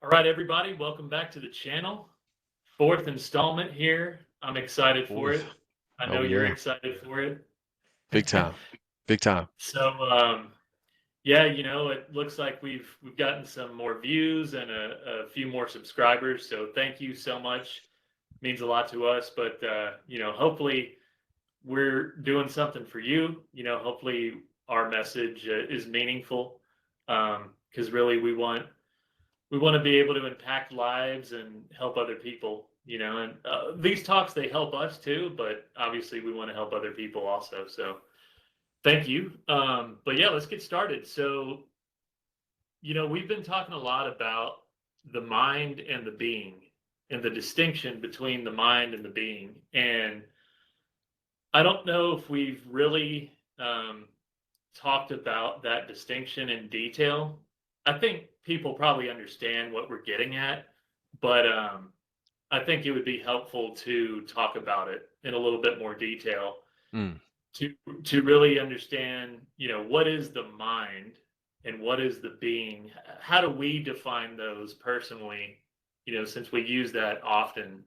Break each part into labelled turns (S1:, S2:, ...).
S1: All right, everybody, welcome back to the channel. Fourth installment here. I'm excited for
S2: Fourth.
S1: it. I know
S2: Oh
S1: you're
S2: yeah.
S1: excited for it.
S2: Big time. Big time.
S1: So, yeah, it looks like we've gotten some more views and a few more subscribers. So, thank you so much. Means a lot to us. But hopefully, we're doing something for you. Hopefully, our message is meaningful. Because really, we want to be able to impact lives and help other people, and these talks, they help us too, but obviously we want to help other people also. So thank you. But yeah, let's get started. So we've been talking a lot about the mind and the being, and the distinction between the mind and the being. And I don't know if we've really talked about that distinction in detail. I think people probably understand what we're getting at, but I think it would be helpful to talk about it in a little bit more detail
S2: Mm.
S1: to to really understand, what is the mind and what is the being? How do we define those personally? Since we use that often,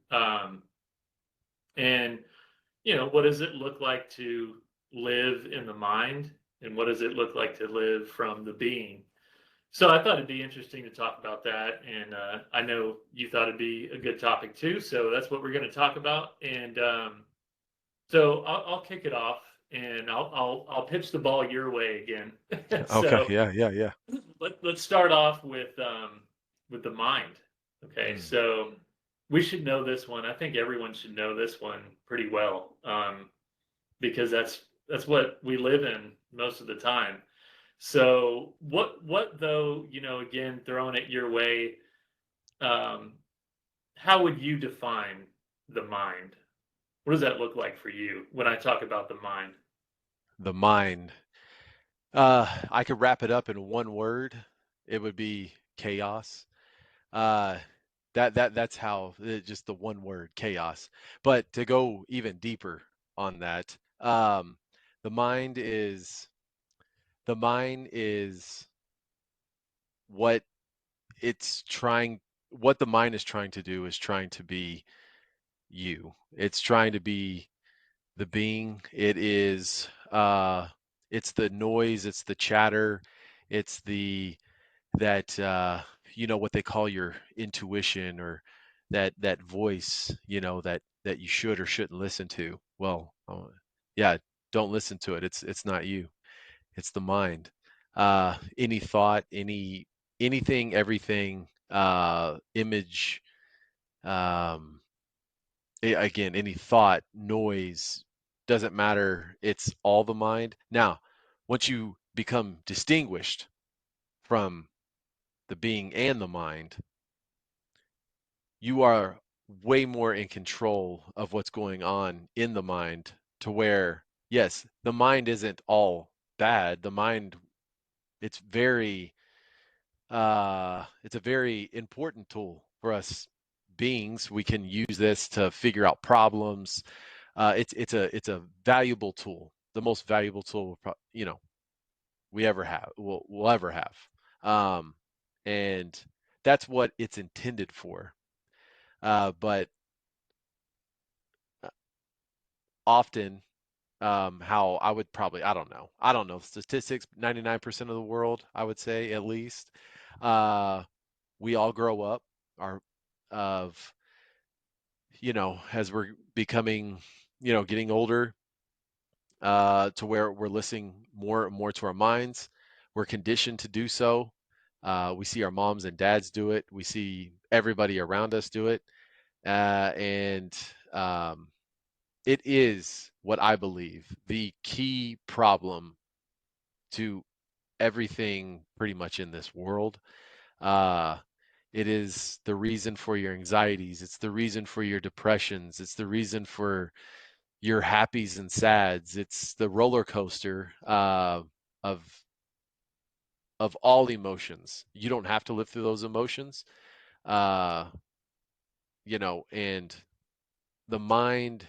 S1: and what does it look like to live in the mind, and what does it look like to live from the being? So I thought it'd be interesting to talk about that, and I know you thought it'd be a good topic too. So that's what we're going to talk about, and so I'll kick it off, and I'll pitch the ball your way again.
S2: Okay.
S1: So
S2: Yeah. Yeah. Yeah.
S1: let's start off with the mind. Okay,
S2: Mm.
S1: so we should know this one. I think everyone should know this one pretty well, because that's what we live in most of the time. So what though, again, throwing it your way, um, how would you define the mind? What does that look like for you when I talk about the mind?
S2: The mind. I could wrap it up in one word. It would be chaos. Uh, that's how just the one word, chaos. But to go even deeper on that, the mind is the mind is what it's trying. What the mind is trying to do is trying to be you. It's trying to be the being. It's the noise, it's the chatter, it's the that what they call your intuition, or that voice, that you should or shouldn't listen to. Well, yeah, don't listen to it. It's not you. It's the mind. Any thought, anything, everything, image, um again, any thought, noise, doesn't matter. It's all the mind. Now, once you become distinguished from the being and the mind, you are way more in control of what's going on in the mind, to where, yes, the mind isn't all bad. The mind, it's very, it's a very important tool for us beings. We can use this to figure out problems. It's a valuable tool, the most valuable tool we ever have, we'll ever have, um, and that's what it's intended for. But often, how I would probably, I don't know statistics. 99% of the world, I would say at least, uh, we all grow up, our of as we're becoming, getting older, to where we're listening more and more to our minds. We're conditioned to do so. We see our moms and dads do it. We see everybody around us do it. And it is what I believe the key problem to everything pretty much in this world. Uh, it is the reason for your anxieties. It's the reason for your depressions. It's the reason for your happies and sads. It's the roller coaster, of all emotions. You don't have to live through those emotions, uh, and the mind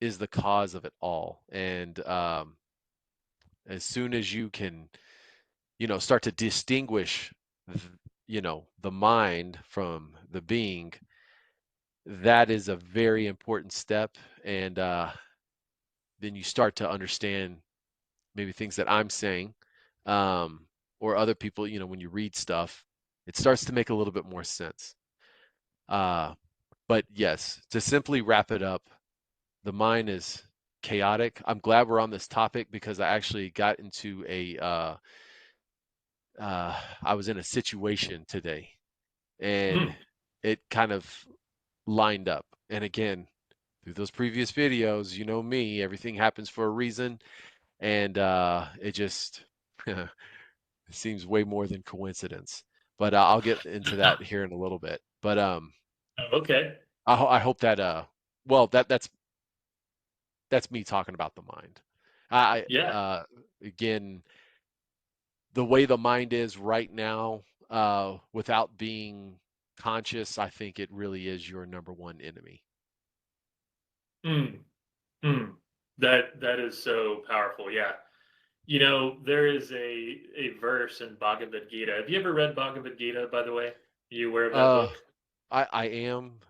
S2: is the cause of it all. And as soon as you can, start to distinguish the mind from the being, that is a very important step. And then you start to understand maybe things that I'm saying, or other people, when you read stuff, it starts to make a little bit more sense. Uh, but yes, to simply wrap it up, the mind is chaotic. I'm glad we're on this topic because I actually got into I was in a situation today, and
S1: Hmm.
S2: it kind of lined up. And again, through those previous videos, you know me, everything happens for a reason, and it just it seems way more than coincidence. But I'll get into that here in a little bit. But
S1: Okay.
S2: I hope that well, that's me talking about the mind.
S1: Yeah.
S2: Again, the way the mind is right now, without being conscious, I think it really is your number one enemy.
S1: Mm, mm. That is so powerful. Yeah. There is a verse in Bhagavad Gita. Have you ever read Bhagavad Gita, by the way? Are you aware of that
S2: Uh,
S1: book?
S2: I am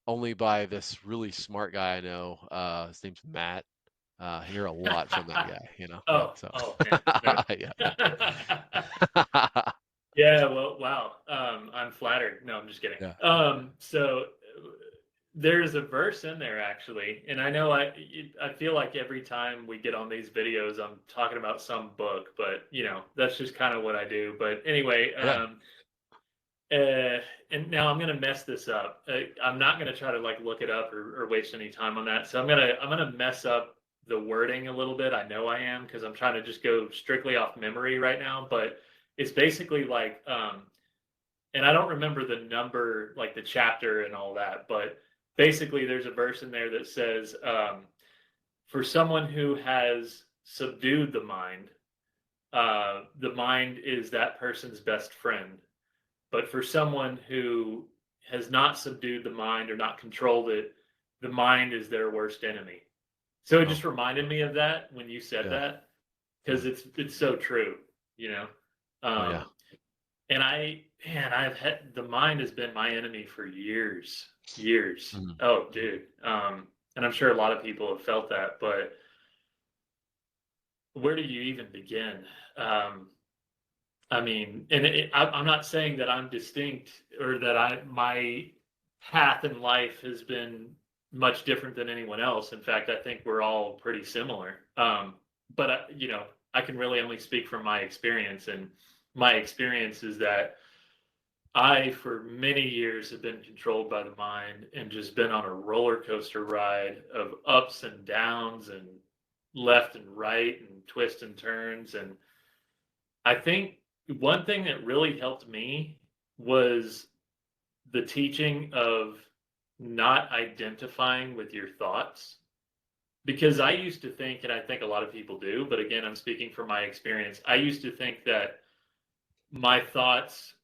S2: only by this really smart guy I know. His name's Matt. I hear a lot from that guy. Yeah,
S1: Oh,
S2: so
S1: oh man. No.
S2: yeah.
S1: Yeah, well, wow. I'm flattered. No, I'm just kidding.
S2: Yeah.
S1: So there's a verse in there actually, and I know I feel like every time we get on these videos, I'm talking about some book, but that's just kind of what I do. But anyway,
S2: Yeah.
S1: uh, and now I'm gonna mess this up. I'm not gonna try to like look it up or waste any time on that. So I'm gonna mess up the wording a little bit. I know I am because I'm trying to just go strictly off memory right now. But it's basically like, and I don't remember the number, like the chapter and all that. But basically, there's a verse in there that says, for someone who has subdued the mind is that person's best friend. But for someone who has not subdued the mind or not controlled it, the mind is their worst enemy. So it
S2: Oh,
S1: just reminded me of that when you said
S2: yeah.
S1: that, because
S2: Mm.
S1: it's so true, you know.
S2: Oh, yeah.
S1: Um, and I've had the mind has been my enemy for years, years.
S2: Mhm.
S1: Oh,
S2: Mhm.
S1: dude. And I'm sure a lot of people have felt that, but where do you even begin? Um, I mean, and I'm not saying that I'm distinct or that my path in life has been much different than anyone else. In fact, I think we're all pretty similar. But I can really only speak from my experience, and my experience is that I, for many years, have been controlled by the mind and just been on a roller coaster ride of ups and downs and left and right and twists and turns. And I think one thing that really helped me was the teaching of not identifying with your thoughts. Because I used to think, and I think a lot of people do, but again, I'm speaking from my experience. I used to think that my thoughts,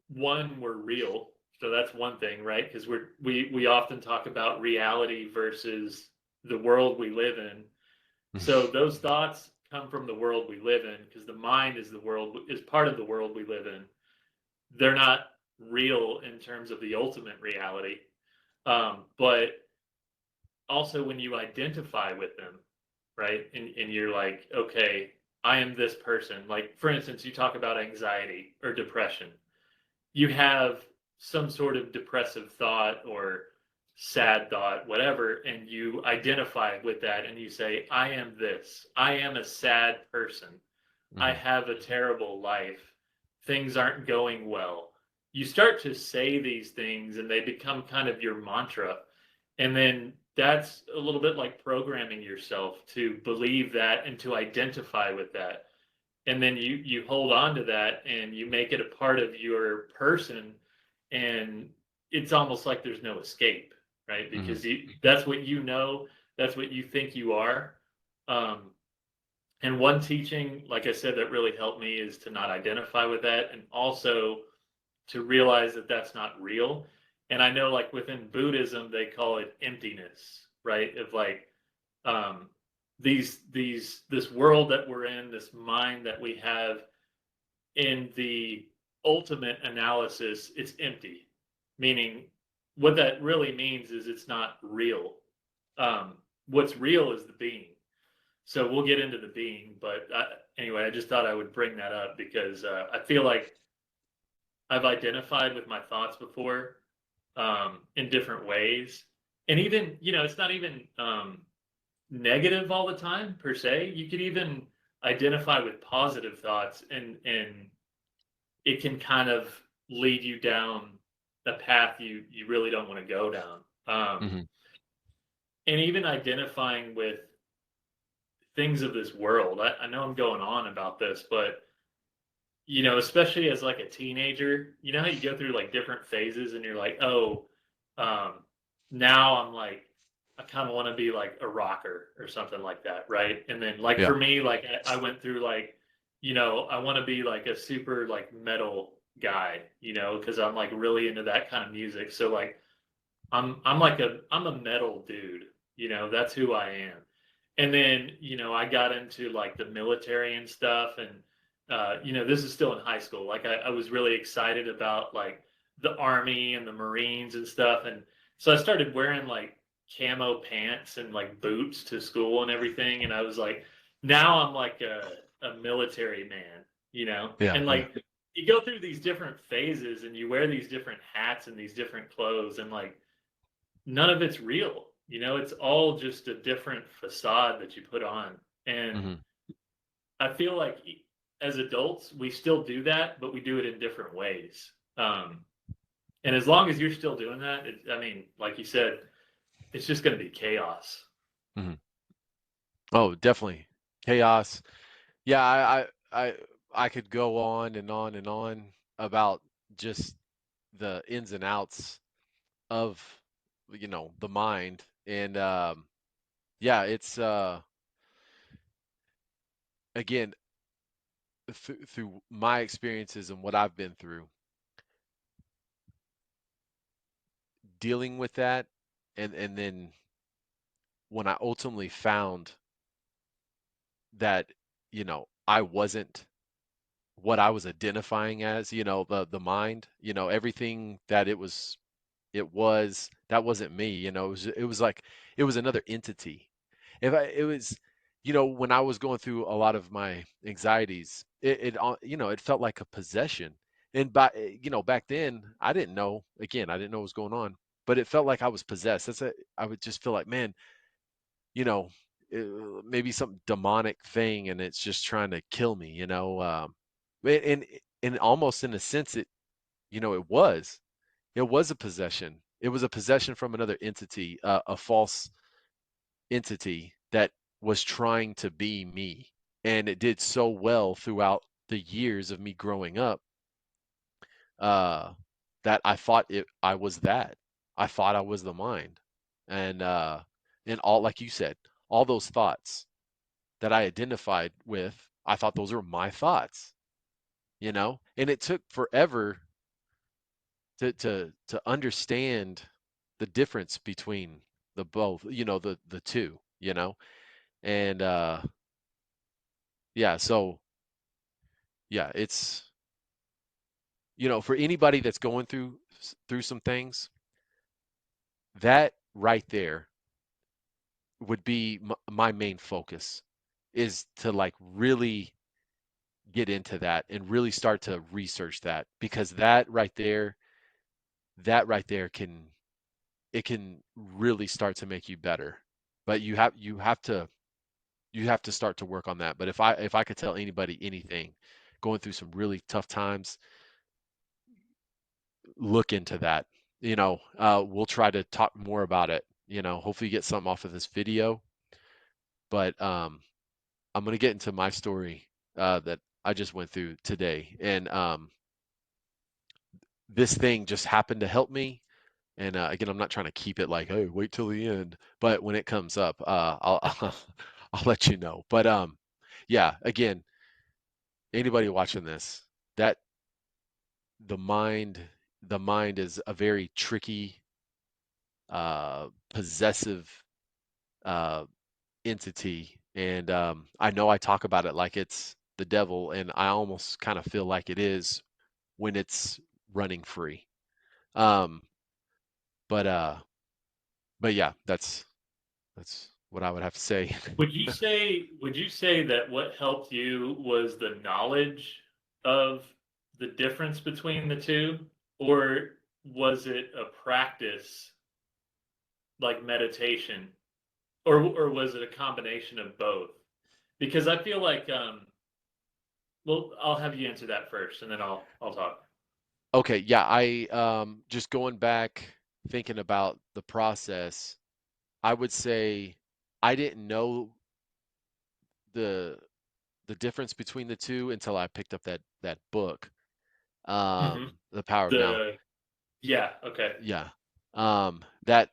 S1: one, were real. So that's one thing, right? Because we often talk about reality versus the world we live in. So those thoughts come from the world we live in because the mind is part of the world we live in. They're not real in terms of the ultimate reality. But also when you identify with them, right? And you're like, okay, I am this person. Like, for instance, you talk about anxiety or depression. You have some sort of depressive thought or sad thought, whatever, and you identify with that and you say, I am this. I am a sad person. I
S2: Mhm.
S1: have a terrible life. Things aren't going well. You start to say these things and they become kind of your mantra. And then that's a little bit like programming yourself to believe that and to identify with that. And then you hold on to that and you make it a part of your person, and it's almost like there's no escape, right?
S2: Mhm.
S1: Because that's what that's what you think you are. Um, and one teaching, like I said, that really helped me is to not identify with that and also to realize that that's not real. And I know, like within Buddhism, they call it emptiness, right? Of like um, this world that we're in, this mind that we have, in the ultimate analysis, it's empty. Meaning, what that really means is it's not real. What's real is the being. So we'll get into the being, but anyway, I just thought I would bring that up because I feel like I've identified with my thoughts before, in different ways, and even it's not even negative all the time per se. You could even identify with positive thoughts, and it can kind of lead you down a path you really don't want to go down.
S2: Hmm.
S1: And even identifying with things of this world. I know I'm going on about this, but especially as like a teenager, you know how you go through like different phases and you're like, oh, um, now I'm like, I kind of want to be like a rocker or something like that, right? And then like
S2: Yeah.
S1: for me, like I went through like, I want to be like a super like metal guy, because I'm like really into that kind of music. So like I'm a metal dude, that's who I am. And then, I got into like the military and stuff, and this is still in high school. Like I was really excited about like the army and the Marines and stuff. And so I started wearing like camo pants and like boots to school and everything. And I was like, now I'm like a military man,
S2: Yeah.
S1: and
S2: Yeah.
S1: like you go through these different phases and you wear these different hats and these different clothes, and like none of it's real. It's all just a different facade that you put on. And
S2: Hmm.
S1: I feel like as adults, we still do that, but we do it in different ways. And as long as you're still doing that, I mean, like you said, it's just going to be chaos.
S2: Hmm. Oh, definitely. Chaos. Yeah, I I could go on and on and on about just the ins and outs of, the mind. And yeah, it's again, through my experiences and what I've been through, dealing with that, and then when I ultimately found that, I wasn't what I was identifying as, the mind, everything that it was that wasn't me. It was like it was another entity. If I it was when I was going through a lot of my anxieties, it felt like a possession. And back then I didn't know what was going on, but it felt like I was possessed. I would just feel like, man, you know maybe some demonic thing, and it's just trying to kill me. And almost in a sense, it was a possession. It was a possession from another entity, a false entity that was trying to be me. And it did so well throughout the years of me growing up, uh, that I was that. I thought I was the mind. And all, like you said, all those thoughts that I identified with, I thought those were my thoughts. And it took forever to understand the difference between the both, the two. And yeah, so yeah, it's for anybody that's going through some things, that right there would be my main focus, is to like really get into that and really start to research that, because that right there can really start to make you better. But you have to start to work on that. But if I could tell anybody anything going through some really tough times, look into that. We'll try to talk more about it. Hopefully you get something off of this video. But I'm gonna get into my story that I just went through today, and this thing just happened to help me. And again, I'm not trying to keep it like, hey, wait till the end. But when it comes up, I'll let you know. But yeah, again, anybody watching this, that the mind, the mind is a very tricky, possessive uh, entity. And I know I talk about it like it's the devil, and I almost kind of feel like it is when it's running free. Um, but yeah, that's what I would have to say.
S1: Would you say that what helped you was the knowledge of the difference between the two, or was it a practice like meditation, or was it a combination of both? Because I feel like well, I'll have you answer that first, and then I'll talk.
S2: Okay, yeah, I just going back thinking about the process, I would say I didn't know the the difference between the two until I picked up that book,
S1: Hmm.
S2: The Power of Now.
S1: The Yeah, okay.
S2: Yeah. That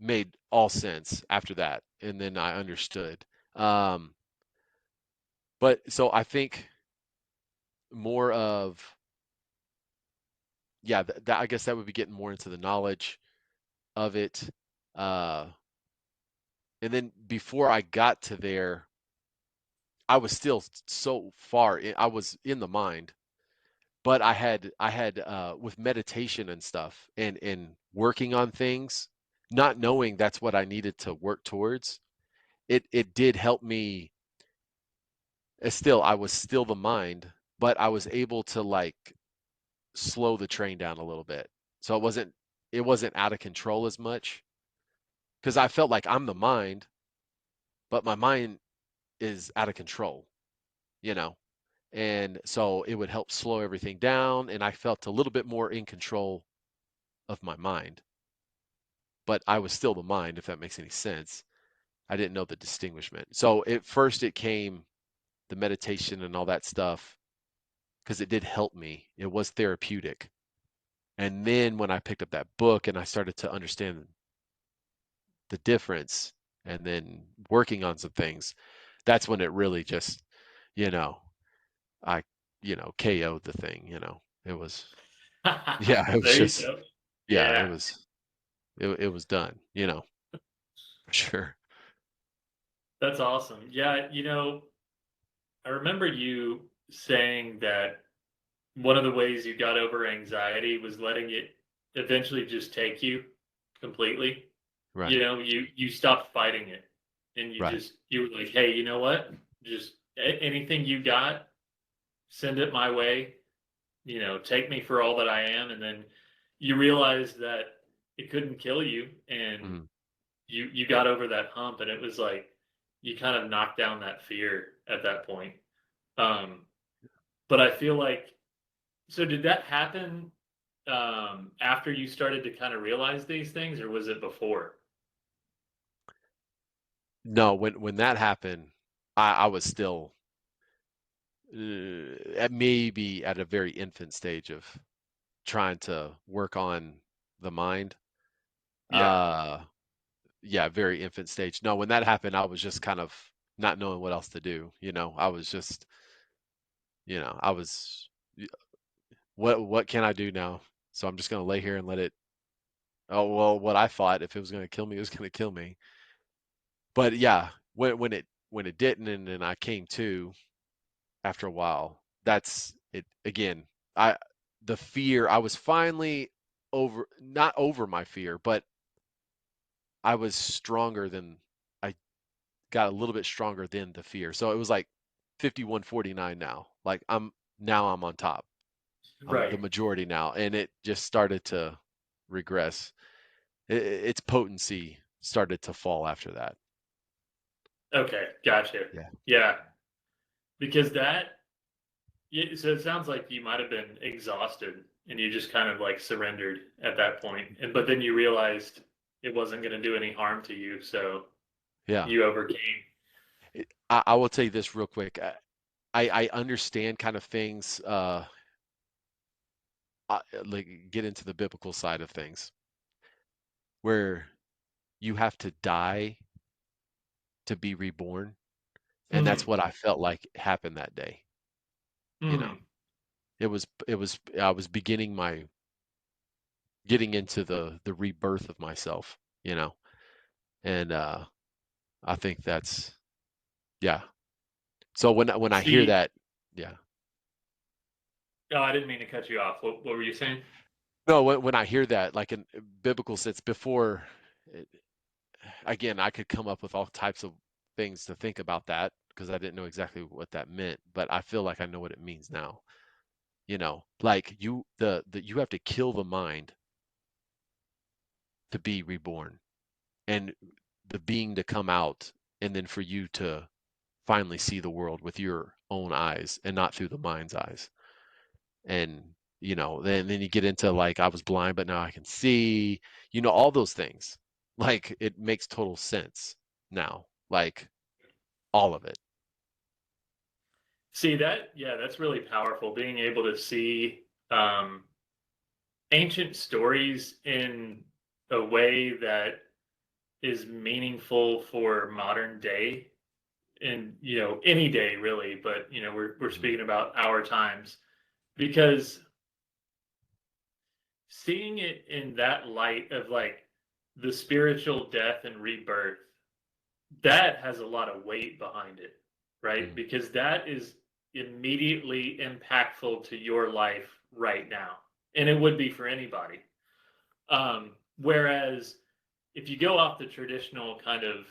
S2: made all sense after that, and then I understood. Um, but so I think more of yeah, that I guess that would be getting more into the knowledge of it. Uh, and then before I got to there, I was still so far I was in the mind, but I had with meditation and stuff and working on things, not knowing that's what I needed to work towards. It did help me. Still, I was still the mind, but I was able to like slow the train down a little bit. So it wasn't out of control as much because I felt like I'm the mind, but my mind is out of control, you know. And so it would help slow everything down, and I felt a little bit more in control of my mind, but I was still the mind, if that makes any sense. I didn't know the distinguishment. So at first it came the meditation and all that stuff because it did help me. It was therapeutic. And then when I picked up that book and I started to understand the difference and then working on some things, that's when it really just, you know, I, KO'd the thing. It was, yeah, it was
S1: There you
S2: just,
S1: go.
S2: yeah,
S1: Yeah.
S2: it was done, for sure.
S1: That's awesome. Yeah, I remember you saying that one of the ways you got over anxiety was letting it eventually just take you completely.
S2: Right,
S1: You stopped fighting it, and
S2: right.
S1: you were like, "Hey, you know what? Just anything you got, send it my way. Take me for all that I am." And then you realized that it couldn't kill you, and
S2: Mhm.
S1: you got over that hump, and it was like you kind of knocked down that fear at that point. Um, but I feel like, so did that happen after you started to kind of realize these things, or was it before?
S2: No, when that happened, I was still at maybe at a very infant stage of trying to work on the mind.
S1: Yeah.
S2: Uh, yeah, very infant stage. No, when that happened, I was just kind of not knowing what else to do. I was just, I was, what can I do now? So I'm just gonna lay here and let it. Oh well, what I thought if it was gonna kill me, it was gonna kill me. But yeah, when it didn't, and then I came to after a while. That's it again. I the fear. I was finally not over my fear, but I was stronger than I got a little bit stronger than the fear. So it was like 51-49 now. Like I'm on top. I'm the
S1: Right.
S2: majority now, and it just started to regress. Its potency started to fall after that.
S1: Okay. Gotcha.
S2: Yeah.
S1: Yeah. Because yeah, so it sounds like you might have been exhausted and you just kind of like surrendered at that point. But then you realized it wasn't going to do any harm to you. So
S2: Yeah.
S1: you overcame.
S2: I will tell you this real quick. I understand kind of things. Like get into the biblical side of things where you have to die to be reborn, and that's
S1: Hmm.
S2: what I felt like happened that day. You know,
S1: Hmm.
S2: it was I was beginning my getting into the rebirth of myself, and I think that's yeah. So when I hear
S1: See,
S2: that, yeah,
S1: Oh, I didn't mean to cut you off. What were you saying?
S2: No, when I hear that, like in biblical sense, before, it- again, I could come up with all types of things to think about that because I didn't know exactly what that meant, but I feel like I know what it means now. Like you have to kill the mind to be reborn, and the being to come out, and then for you to finally see the world with your own eyes and not through the mind's eyes. And then you get into like I was blind but now I can see, all those things. Like it makes total sense now. Like all of it.
S1: See that? Yeah, that's really powerful. Being able to see um, ancient stories in a way that is meaningful for modern day, and any day really, but we're
S2: Mhm.
S1: speaking about our times, because seeing it in that light of like the spiritual death and rebirth, that has a lot of weight behind it, right?
S2: Mhm.
S1: Because that is immediately impactful to your life right now. And it would be for anybody. Whereas if you go off the traditional kind of,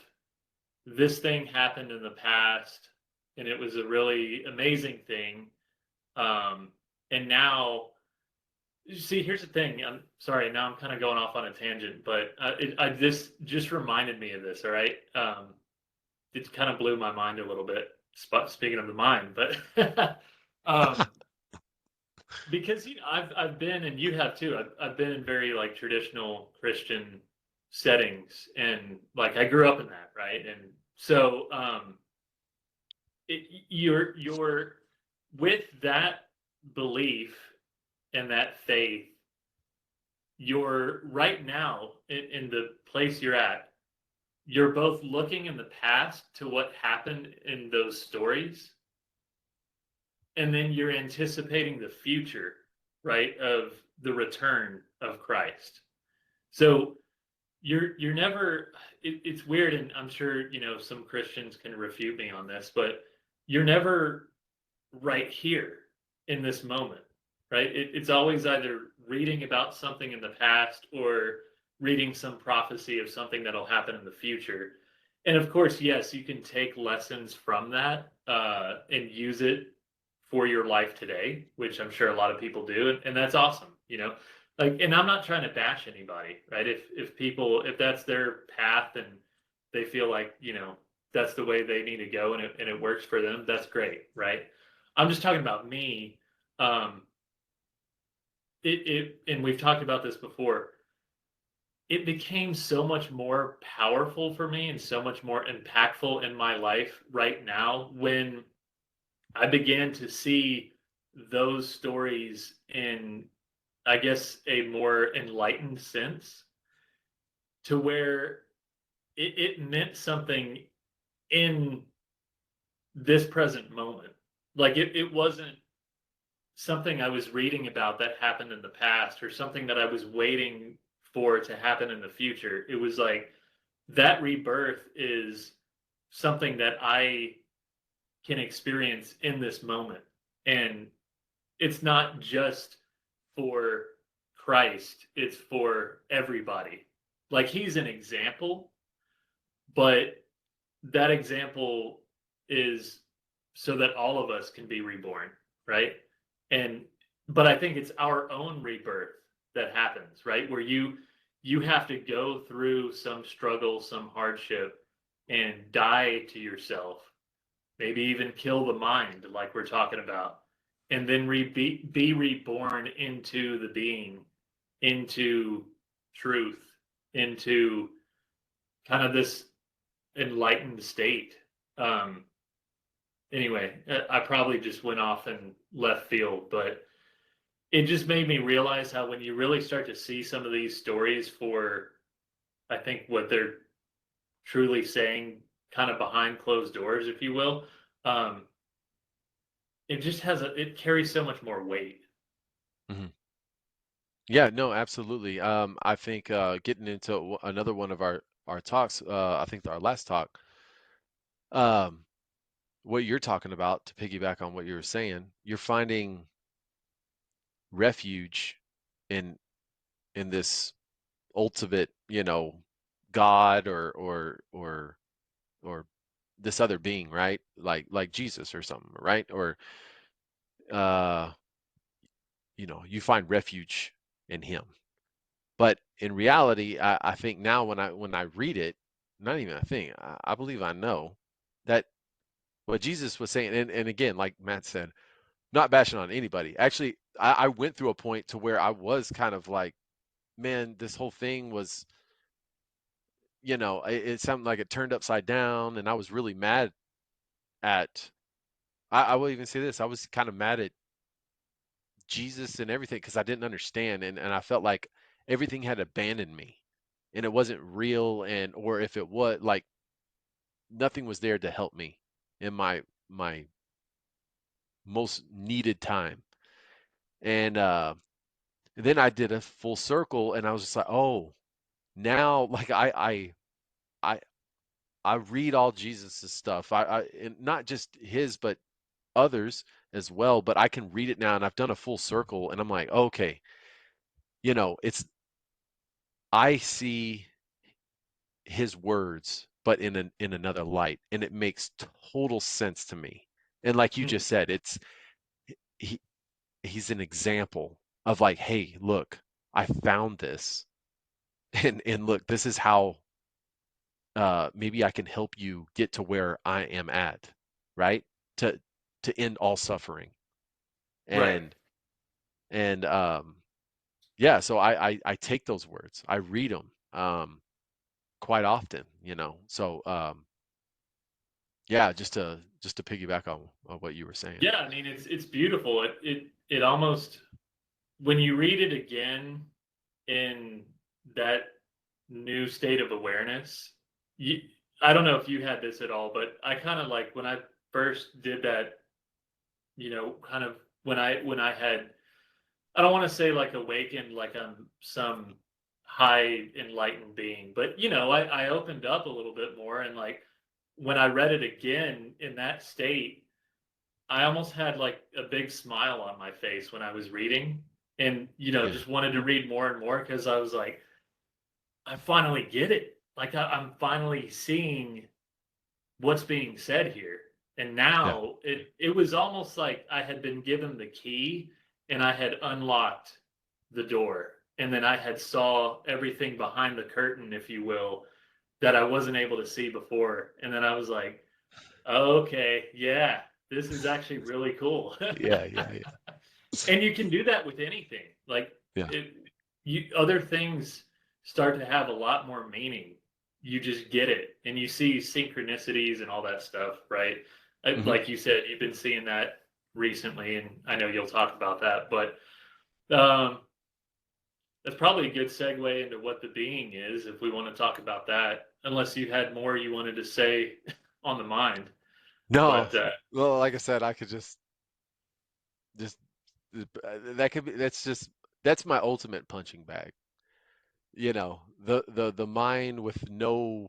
S1: this thing happened in the past and it was a really amazing thing. Um, and now, see, here's the thing. I'm sorry. Now I'm kind of going off on a tangent, but this just reminded me of this. All right. It kind of blew my mind a little bit. Speaking of the mind, but um, because I've been, and you have too. I've been in very like traditional Christian settings, and like I grew up in that, right? And so you're with that belief and that faith, you're right now in the place you're at. You're both looking in the past to what happened in those stories, and then you're anticipating the future, right, of the return of Christ. So you're never, it's weird, and I'm sure some Christians can refute me on this, but you're never right here in this moment, right? It's always either reading about something in the past or reading some prophecy of something that'll happen in the future. And of course, yes, you can take lessons from that and use it for your life today, which I'm sure a lot of people do, and that's awesome. Like, and I'm not trying to bash anybody, right? If people, if that's their path and they feel like that's the way they need to go, and it works for them, that's great, right? I'm just talking about me. Um, and we've talked about this before. It became so much more powerful for me and so much more impactful in my life right now when I began to see those stories in, I guess, a more enlightened sense, to where it meant something in this present moment. Like it wasn't something I was reading about that happened in the past or something that I was waiting for to happen in the future. It was like that rebirth is something that I can experience in this moment. And it's not just for Christ, it's for everybody. Like he's an example, but that example is so that all of us can be reborn, right? And but I think it's our own rebirth that happens, right? Where you have to go through some struggle, some hardship, and die to yourself, maybe even kill the mind, like we're talking about, and then be reborn into the being, into truth, into kind of this enlightened state. Um, anyway, I probably just went off in left field, but it just made me realize how when you really start to see some of these stories for, I think, what they're truly saying, kind of behind closed doors, if you will, um, it carries so much more weight.
S2: Mhm. Yeah, no, absolutely. I think getting into another one of our talks, I think our last talk, um, what you're talking about, to piggyback on what you were saying, you're finding refuge in this ultimate, God or this other being, right? Like Jesus or something, right? Or uh, you find refuge in him. But in reality, I think now when I read it, not even I think, I believe I know that what Jesus was saying, and again, like Matt said, not bashing on anybody. Actually, I went through a point to where I was kind of like, man, this whole thing was, it sounded like it turned upside down, and I was really mad at, I will even say this, I was kind of mad at Jesus and everything because I didn't understand, and I felt like everything had abandoned me, and it wasn't real, and or if it was, like, nothing was there to help me in my most needed time. And then I did a full circle, and I was just like, oh, now, like, I I read all Jesus's stuff. And not just his, but others as well. But I can read it now, and I've done a full circle, and I'm like, okay, it's I see his words, but in another light, and it makes total sense to me. And like you just said, he he's an example of like, hey, look, I found this, and look, this is how maybe I can help you get to where I am at, right? To end all suffering.
S1: Right.
S2: And and yeah, so I take those words. I read them quite often, So yeah, just to piggyback on what you were saying.
S1: Yeah, I mean it's beautiful. It almost, when you read it again in that new state of awareness, you, I don't know if you had this at all, but I kind of like when I first did that, kind of when I had, I don't want to say like awakened like I'm some high enlightened being, but I opened up a little bit more, and like when I read it again in that state, I almost had like a big smile on my face when I was reading, and
S2: Yeah,
S1: just wanted to read more and more because I was like, I finally get it. Like I'm finally seeing what's being said here. And
S2: yeah.
S1: now it was almost like I had been given the key and I had unlocked the door. And then I had saw everything behind the curtain, if you will, that I wasn't able to see before. And then I was like, oh, okay, yeah, this is actually really cool.
S2: Yeah, yeah, yeah.
S1: And you can do that with anything. Like
S2: Yeah.
S1: it, other things start to have a lot more meaning. You just get it, and you see synchronicities and all that stuff, right?
S2: Hmm.
S1: Like you said, you've been seeing that recently, and I know you'll talk about that. But um, that's probably a good segue into what the being is, if we want to talk about that. Unless you had more you wanted to say on the mind,
S2: No,
S1: but
S2: well, like I said, I could just that could be that's my ultimate punching bag. The mind with no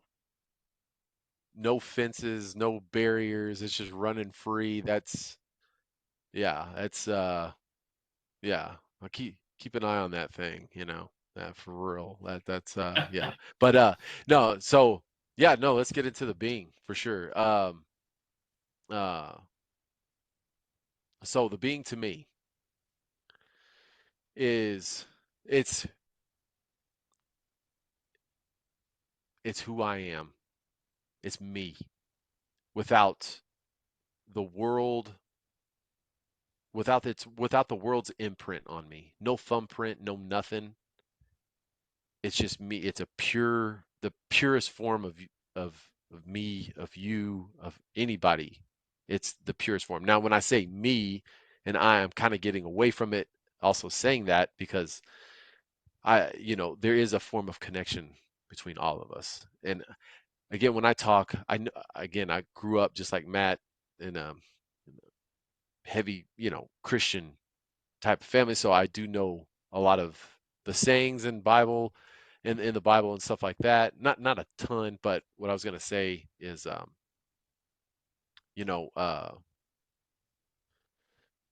S2: fences, no barriers, it's just running free. That's yeah. I'll keep an eye on that thing, that for real. That's yeah. But no, so yeah, no, let's get into the being for sure. Uh so the being to me is it's it's who I am. It's me without the world without the world's imprint on me. No thumbprint, no nothing. It's just me. It's the purest form of me, of you, of anybody. It's the purest form. Now, when I say me and I'm kind of getting away from it, also saying that because there is a form of connection between all of us. And again, when I talk, again, I grew up just like Matt in a heavy, Christian type of family, so I do know a lot of the sayings in the Bible and stuff like that. Not a ton, but what I was gonna say is, you know, uh,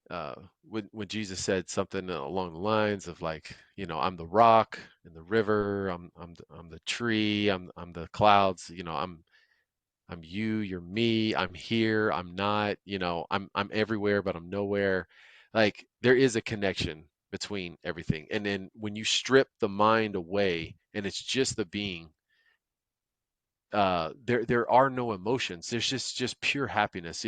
S2: uh, when Jesus said something along the lines of like, I'm the rock and the river, I'm the tree, I'm the clouds, I'm you, you're me, I'm here, I'm not, I'm everywhere, but I'm nowhere. Like there is a connection between everything. And then when you strip the mind away and it's just the being, there are no emotions. There's just pure happiness.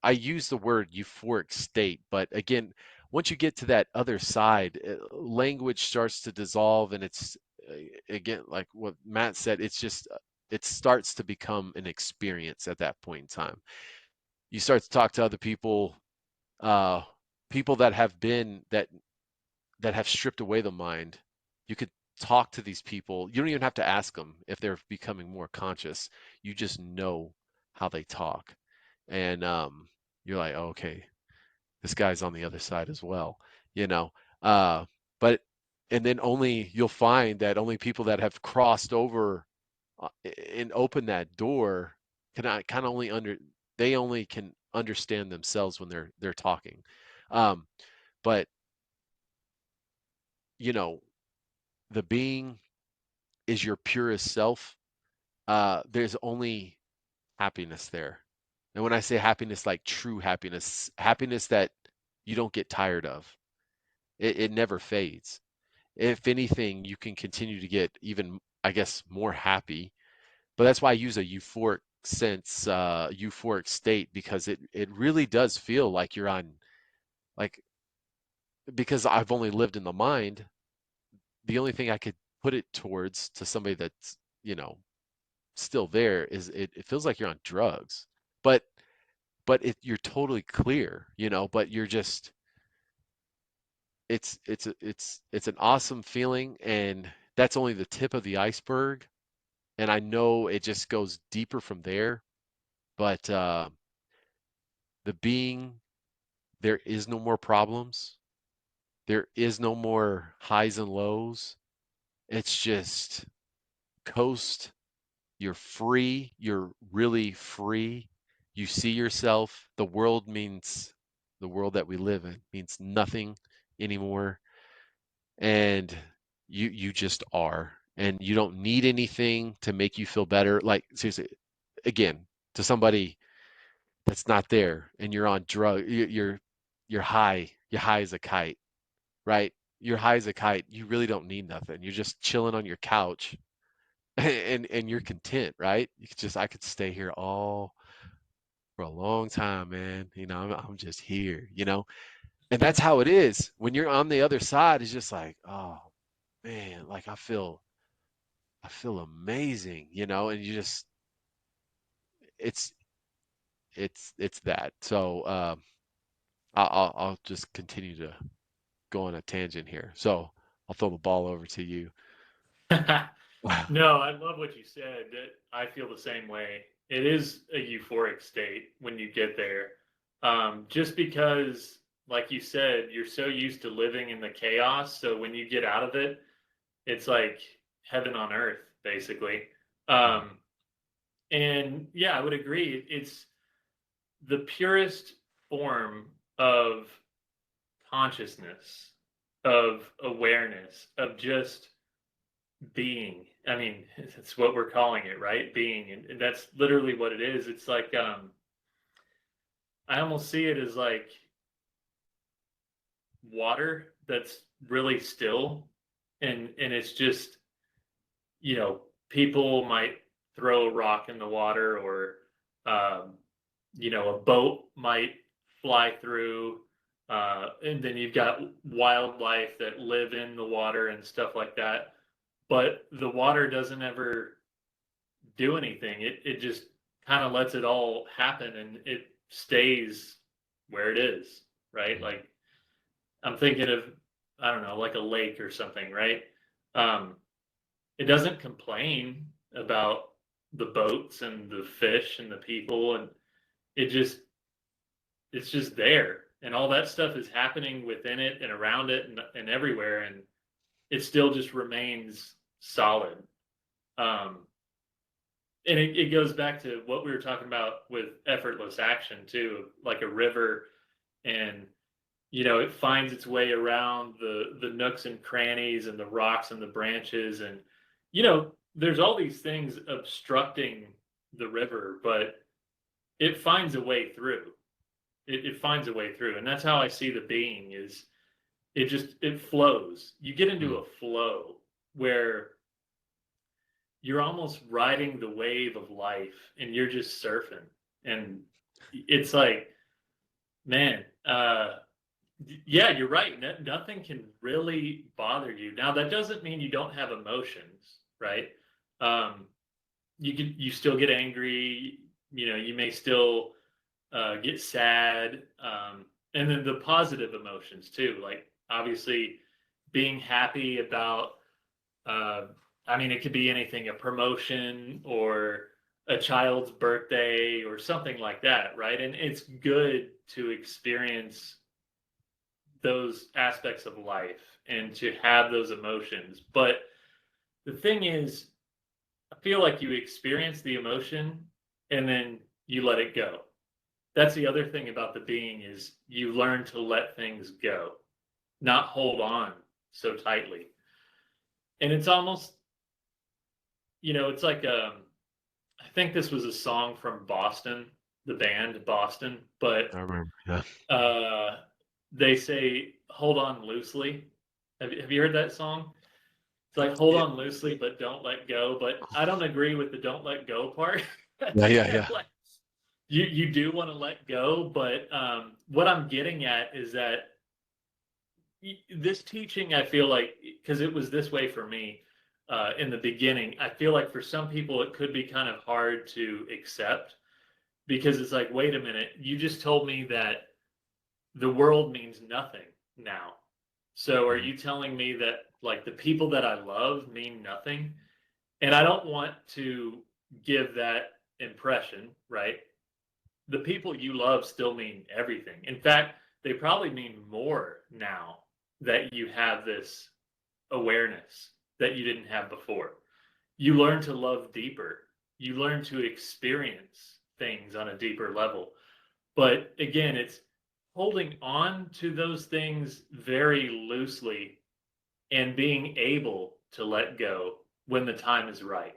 S2: I use the word euphoric state, but again, once you get to that other side, language starts to dissolve, and it's again like what Matt said. It's just it starts to become an experience at that point in time. You start to talk to other people, uh, people that have been that have stripped away the mind. You could talk to these people. You don't even have to ask them if they're becoming more conscious. You just know how they talk, and you're like, oh, okay, this guy's on the other side as well, you know. Uh, but and then only you'll find that only people that have crossed over and opened that door can only they only can understand themselves when they're talking. Um, but you know, the being is your purest self. There's only happiness there. And when I say happiness, like true happiness, happiness that you don't get tired of, it never fades. If anything, you can continue to get even, I guess, more happy. But that's why I use a euphoric sense, euphoric state, because it really does feel like you're on, like, because I've only lived in the mind, the only thing I could put it towards to somebody that's, you know, still there is it feels like you're on drugs. But you're totally clear, but you're just it's an awesome feeling, and that's only the tip of the iceberg. And I know it just goes deeper from there. But the being, there is no more problems. There is no more highs and lows. It's just coast. You're free. You're really free. You see yourself. The world that we live in means nothing anymore. And you just are. And you don't need anything to make you feel better. Like seriously, again, to somebody that's not there and you're on drug, you're high. You're high as a kite, right? You're high as a kite. You really don't need nothing. You're just chilling on your couch and you're content, right? I could stay here all for a long time, man. I'm just here. And that's how it is. When you're on the other side, it's just like, oh man, like I feel amazing, and it's it's that. So I'll just continue to go on a tangent here. So I'll throw the ball over to you.
S1: No, I love what you said. That I feel the same way. It is a euphoric state when you get there. Just because, like you said, you're so used to living in the chaos. So when you get out of it, it's like heaven on earth, basically.
S2: Mhm.
S1: Um, and yeah, I would agree. It's the purest form of consciousness, of awareness, of just being. I mean, that's what we're calling it, right? Being. And that's literally what it is. It's like I almost see it as like water that's really still, and it's just, people might throw a rock in the water, or um, a boat might fly through, and then you've got wildlife that live in the water and stuff like that. But the water doesn't ever do anything. It just kind of lets it all happen, and it stays where it is, right?
S2: Mhm.
S1: Like I'm thinking of, I don't know, like a lake or something, right? Um, it doesn't complain about the boats and the fish and the people, and it just it's just there, and all that stuff is happening within it and around it, and everywhere, and it still just remains solid. Um, and it goes back to what we were talking about with effortless action too, like a river. and it finds its way around the nooks and crannies and the rocks and the branches, and there's all these things obstructing the river, but it finds a way through. It finds a way through, and that's how I see the being is it flows. You get into
S2: Mm.
S1: a flow where you're almost riding the wave of life and you're just surfing, and it's like, man, yeah, you're right. Nothing can really bother you. Now, that doesn't mean you don't have emotions, right? Um, you still get angry. You may still get sad, and then the positive emotions too. Like obviously, being happy about. Uh, I mean, it could be anything, a promotion or a child's birthday or something like that, right? And it's good to experience those aspects of life and to have those emotions. But the thing is, I feel like you experience the emotion and then you let it go. That's the other thing about the being is you learn to let things go, not hold on so tightly. And it's almost, it's like I think this was a song from Boston, the band Boston, but
S2: I remember. Yeah.
S1: uh they say hold on loosely. Have you heard that song? It's like hold
S2: Yeah.
S1: on loosely, but don't let go. But I don't agree with the don't let go part.
S2: Yeah. Yeah. Yeah.
S1: Like you do want to let go, but what I'm getting at is that this teaching, I feel like, because it was this way for me in the beginning, I feel like for some people it could be kind of hard to accept because it's like, wait a minute, you just told me that the world means nothing now. So are
S2: Mhm.
S1: you telling me that like the people that I love mean nothing? And I don't want to give that impression, right? The people you love still mean everything. In fact, they probably mean more now that you have this awareness that you didn't have before. You learn to love deeper. You learn to experience things on a deeper level. But again, it's holding on to those things very loosely and being able to let go when the time is right.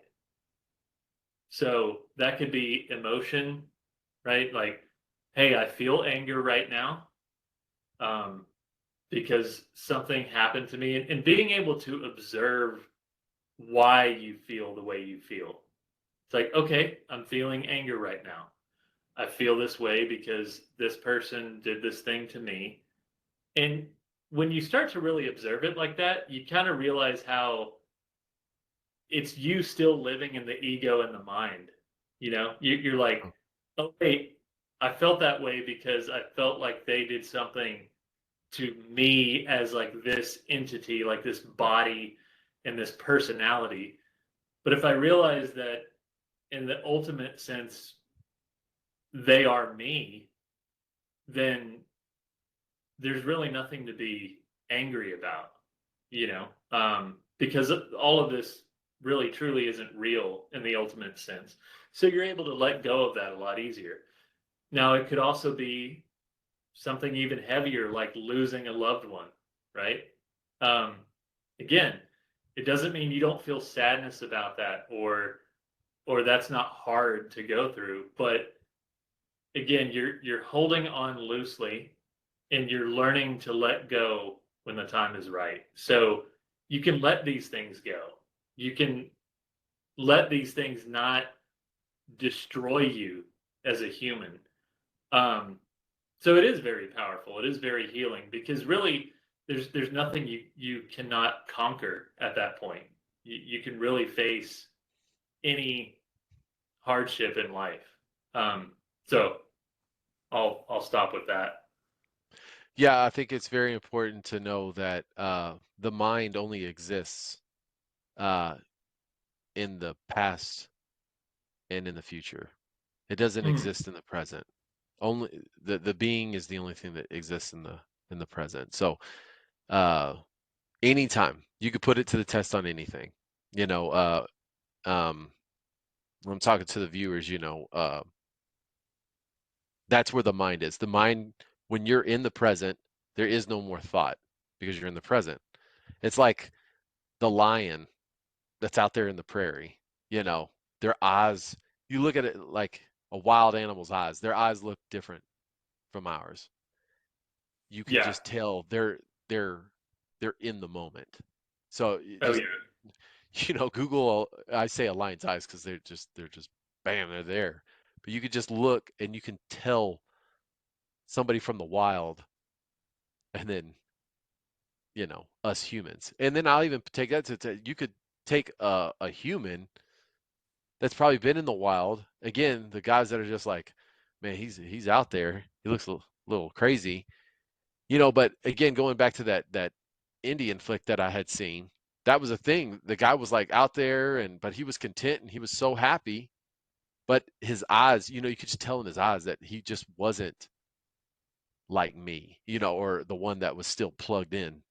S1: So that could be emotion, right? Like, hey, I feel anger right now um, because something happened to me, and being able to observe why you feel the way you feel. It's like, okay, I'm feeling anger right now. I feel this way because this person did this thing to me. And when you start to really observe it like that, you kind of realize how it's you still living in the ego and the mind. You're like,
S2: Oh,
S1: oh, wait, I felt that way because I felt like they did something to me as like this entity, like this body and this personality. But if I realize that in the ultimate sense, they are me, then there's really nothing to be angry about, because all of this really truly isn't real in the ultimate sense. So you're able to let go of that a lot easier. Now, it could also be something even heavier, like losing a loved one, right? Um, Again, it doesn't mean you don't feel sadness about that or that's not hard to go through, but again, you're holding on loosely and you're learning to let go when the time is right. So you can let these things go. You can let these things not destroy you as a human. Um, so it is very powerful. It is very healing because really there's nothing you cannot conquer at that point. You can really face any hardship in life. So I'll stop with that.
S2: Yeah, I think it's very important to know that the mind only exists uh, in the past and in the future. It doesn't
S1: Mm,
S2: exist in the present. Only the being is the only thing that exists in the present. So uh, anytime you could put it to the test on anything. You know, um, when I'm talking to the viewers, that's where the mind is. The mind When you're in the present, there is no more thought because you're in the present. It's like the lion that's out there in the prairie, you know, their eyes, you look at it like a wild animal's eyes, their eyes look different from ours. You can
S1: Yeah.
S2: just tell they're they're in the moment. So
S1: Oh
S2: just
S1: yeah.
S2: Google, I say a lion's eyes because they're just bam, they're there. But you could just look and you can tell somebody from the wild and then, us humans. And then I'll even take that to you could take a human that's probably been in the wild. Again, the guys that are just like, man, he's out there. He looks a little crazy. But again, going back to that Indian flick that I had seen, that was a thing. The guy was like out there but he was content and he was so happy. But his eyes, you could just tell in his eyes that he just wasn't like me, or the one that was still plugged in.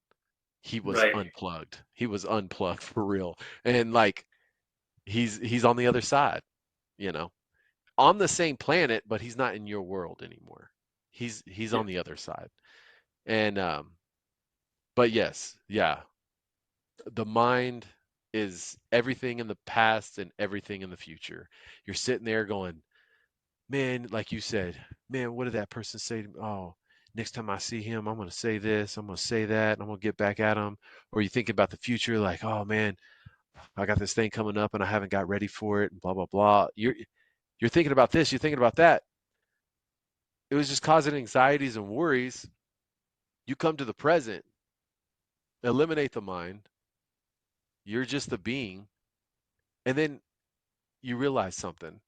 S2: He was
S1: Right.
S2: unplugged. He was unplugged for real. And like he's on the other side, you know. On the same planet, but he's not in your world anymore. He's
S1: Yeah.
S2: on the other side. And but yes, yeah, the mind is everything in the past and everything in the future. You're sitting there going, man, like you said, man, what did that person say to me? Oh, next time I see him, I'm gonna say this, I'm gonna say that, and I'm gonna get back at him. Or you think about the future, like, oh man, I got this thing coming up and I haven't got ready for it, and blah blah blah. You're thinking about this, you're thinking about that. It was just causing anxieties and worries. You come to the present, eliminate the mind, you're just the being, and then you realize something.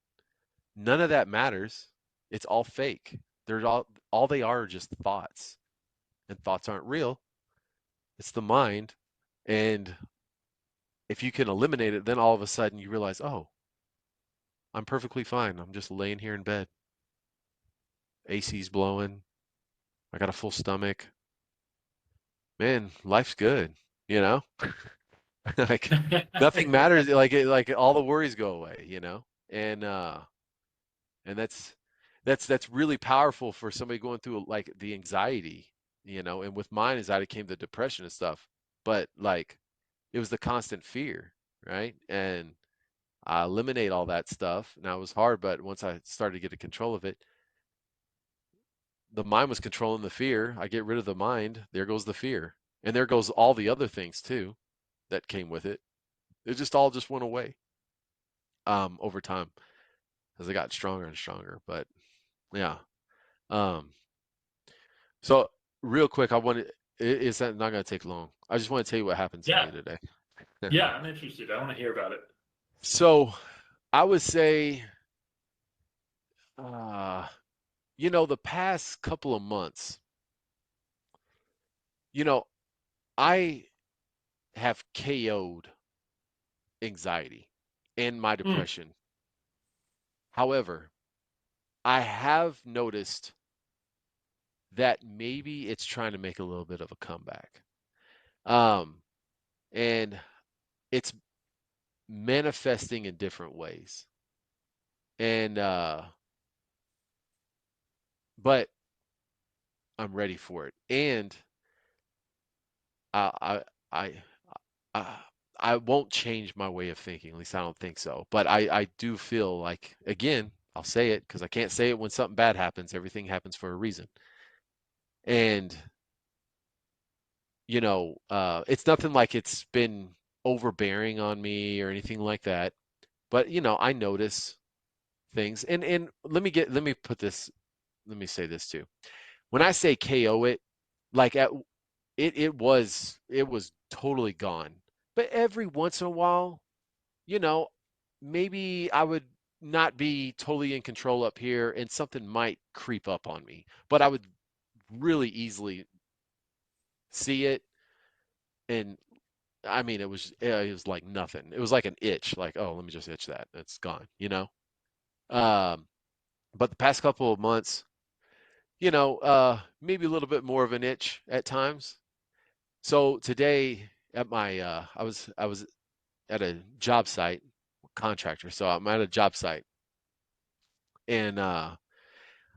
S2: None of that matters. It's all fake. They're all they are just thoughts. And thoughts aren't real. It's the mind. And if you can eliminate it, then all of a sudden you realize, oh, I'm perfectly fine. I'm just laying here in bed. AC's blowing. I got a full stomach. Man, life's good, you know? Like nothing matters. Like all the worries go away, you know? And that's really powerful for somebody going through like the anxiety, and with mine anxiety came the depression and stuff. But like it was the constant fear, right? And I eliminate all that stuff. Now it was hard, but once I started to get a control of it, the mind was controlling the fear. I get rid of the mind, there goes the fear. And there goes all the other things too that came with it. It just all just went away over time as I got stronger and stronger. But yeah. Um so real quick, it's not gonna take long. I just want to tell you what happened to
S1: Yeah.
S2: me today.
S1: Yeah. I'm interested. I want to hear about it.
S2: So I would say uh the past couple of months, you know, I have KO'd anxiety and my
S1: Mm.
S2: depression. However, I have noticed that maybe it's trying to make a little bit of a comeback. Um, and it's manifesting in different ways. And but I'm ready for it. And I I I I, I won't change my way of thinking. At least I don't think so. But I do feel like, again, I'll say it because I can't say it when something bad happens. Everything happens for a reason. And it's nothing like it's been overbearing on me or anything like that. But I notice things. And let me say this too. When I say KO it, like it was totally gone. But every once in a while, you know, maybe I would not be totally in control up here and something might creep up on me, but I would really easily see it. And I mean, it was like nothing. It was like an itch, like, oh, let me just itch that. It's gone. Um, but the past couple of months, maybe a little bit more of an itch at times. So today at I was at a job site, contractor. So I'm at a job site and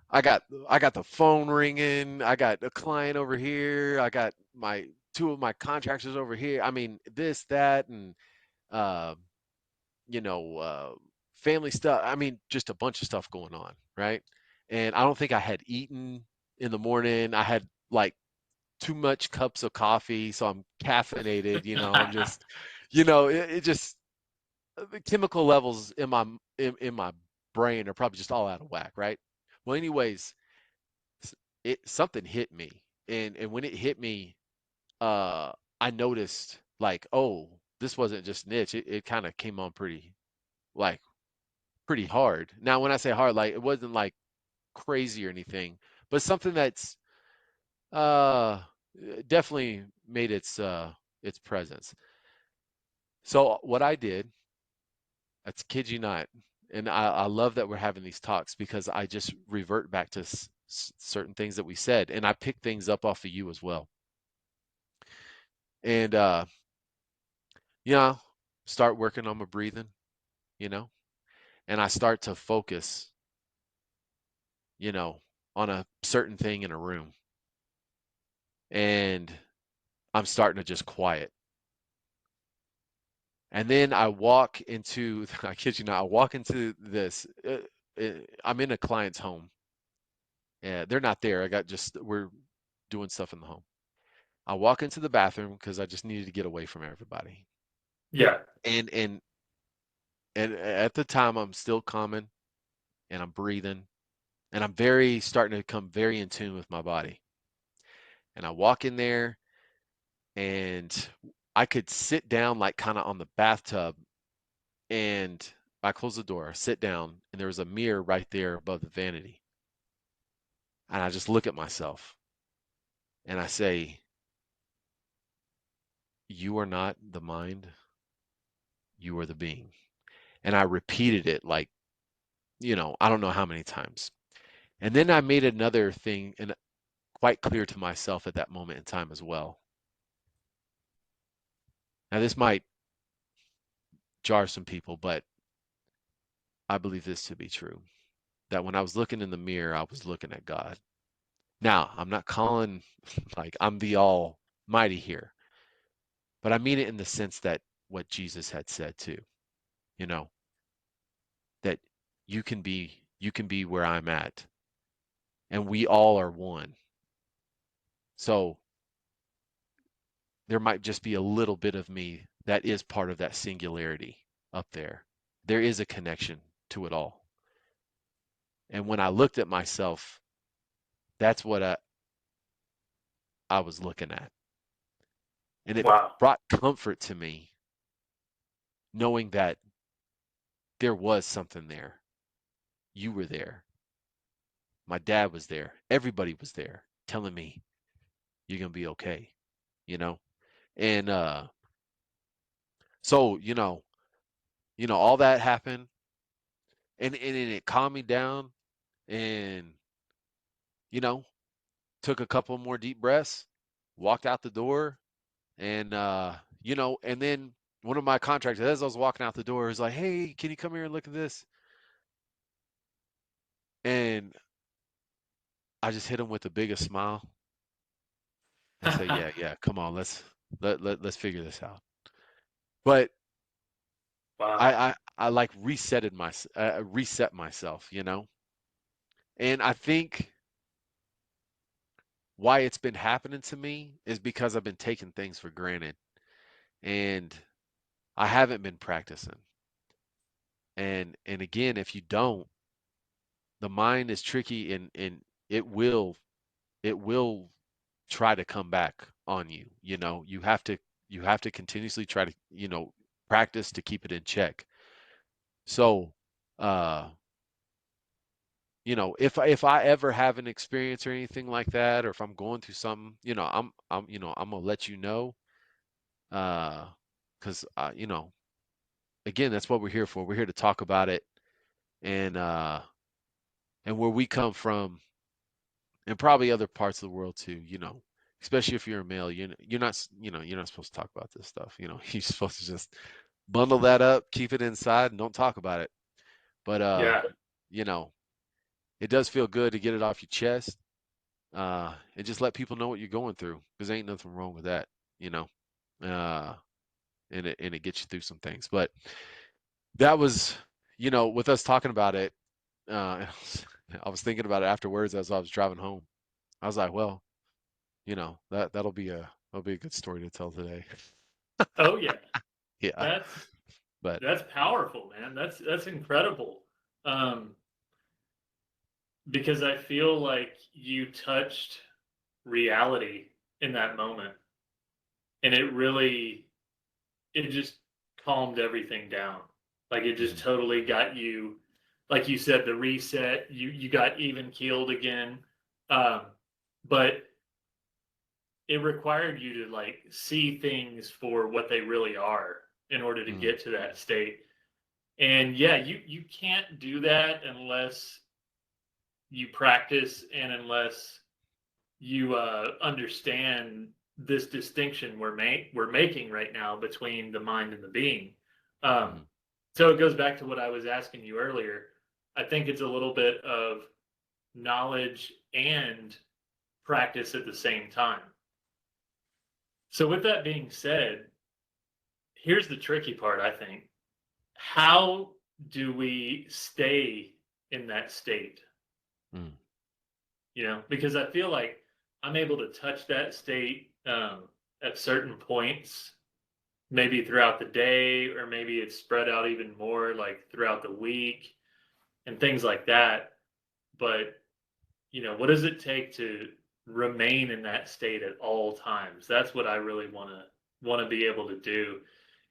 S2: I got I got the phone ringing. I got a client over here. I got my two of my contractors over here. I mean, this, that, and uh, you know, family stuff. I mean, just a bunch of stuff going on, right? And I don't think I had eaten in the morning. I had like too much cups of coffee, so I'm caffeinated. I'm just, it just the chemical levels in my brain are probably just all out of whack, right? Well, anyways, it something hit me, and when it hit me, uh, I noticed like, oh, this wasn't just niche. It kind of came on like pretty hard. Now, when I say hard, like it wasn't like crazy or anything, but something that's uh definitely made its presence. So what I did, that's kid you not, and I love that we're having these talks because I just revert back to certain things that we said, and I pick things up off of you as well. And you know, start working on my breathing, you know, and I start to focus, you know, on a certain thing in a room, and I'm starting to just quiet. And then I walk into, I kid you not, I walk into this. I'm in a client's home. And they're not there. We're doing stuff in the home. I walk into the bathroom because I just needed to get away from everybody.
S1: Yeah.
S2: And and and at the time I'm still calming and I'm breathing and I'm very starting to come very in tune with my body. And I walk in there and I could sit down like kind of on the bathtub, and I close the door, sit down, and there was a mirror right there above the vanity. And I just look at myself and I say, "You are not the mind, you are the being." And I repeated it like, I don't know how many times. And then I made another thing and quite clear to myself at that moment in time as well. Now, this might jar some people, but I believe this to be true. That when I was looking in the mirror, I was looking at God. Now, I'm not calling like I'm the Almighty here, but I mean it in the sense that what Jesus had said too, you know, that you can be where I'm at, and we all are one. So there might just be a little bit of me that is part of that singularity up there. There is a connection to it all. And when I looked at myself, that's what I was looking at. And it
S1: Wow.
S2: brought comfort to me knowing that there was something there. You were there. My dad was there. Everybody was there telling me you're going to be okay, you know? And so, all that happened, and it calmed me down, and you know, took a couple more deep breaths, walked out the door, and and then one of my contractors, as I was walking out the door, was like, "Hey, can you come here and look at this?" And I just hit him with the biggest smile and say, "Yeah, yeah, come on, let's figure this out." But
S1: Wow.
S2: I like reset myself, and I think why it's been happening to me is because I've been taking things for granted, and I haven't been practicing. And again, if you don't, the mind is tricky, and it will try to come back on you. You have to continuously try to, practice to keep it in check. So, uh, if I ever have an experience or anything like that, or if I'm going through something, I'm gonna let you know, uh, because again, that's what we're here for. We're here to talk about it, and where we come from, and probably other parts of the world too, especially if you're a male, you're not supposed to talk about this stuff. You're supposed to just bundle that up, keep it inside, and don't talk about it. But
S1: Yeah.
S2: you know, it does feel good to get it off your chest, and just let people know what you're going through, because ain't nothing wrong with that, you know. Uh, and it gets you through some things. But that was, with us talking about it, I was thinking about it afterwards as I was driving home. I was like, well, that'll be a good story to tell today.
S1: Oh yeah,
S2: Yeah,
S1: that's
S2: but
S1: that's powerful, man. That's incredible. Um, because I feel like you touched reality in that moment, and it just calmed everything down. Like it just
S2: mhm,
S1: totally got you, like you said, the reset. You got even keeled again, um, but it required you to like see things for what they really are in order to
S2: mhm,
S1: get to that state. And yeah, you can't do that unless you practice and unless you understand this distinction we're making right now between the mind and the being. Um,
S2: mhm.
S1: so it goes back to what I was asking you earlier. I think it's a little bit of knowledge and practice at the same time. So with that being said, here's the tricky part, I think. How do we stay in that state?
S2: Mm.
S1: Because I feel like I'm able to touch that state at certain points, maybe throughout the day, or maybe it's spread out even more like throughout the week and things like that. But, what does it take to remain in that state at all times? That's what I really want to be able to do.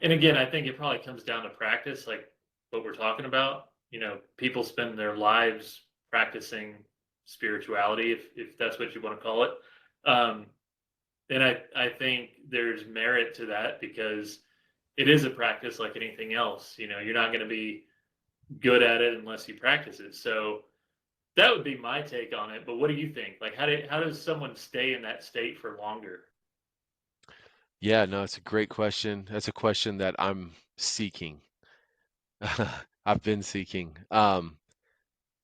S1: And again, I think it probably comes down to practice, like what we're talking about. People spend their lives practicing spirituality, if that's what you want to call it. Um, and I think there's merit to that because it is a practice like anything else. You're not going to be good at it unless you practice it. So that would be my take on it. But what do you think? Like, how does someone stay in that state for longer?
S2: Yeah, no, it's a great question. That's a question that I'm seeking. I've been seeking.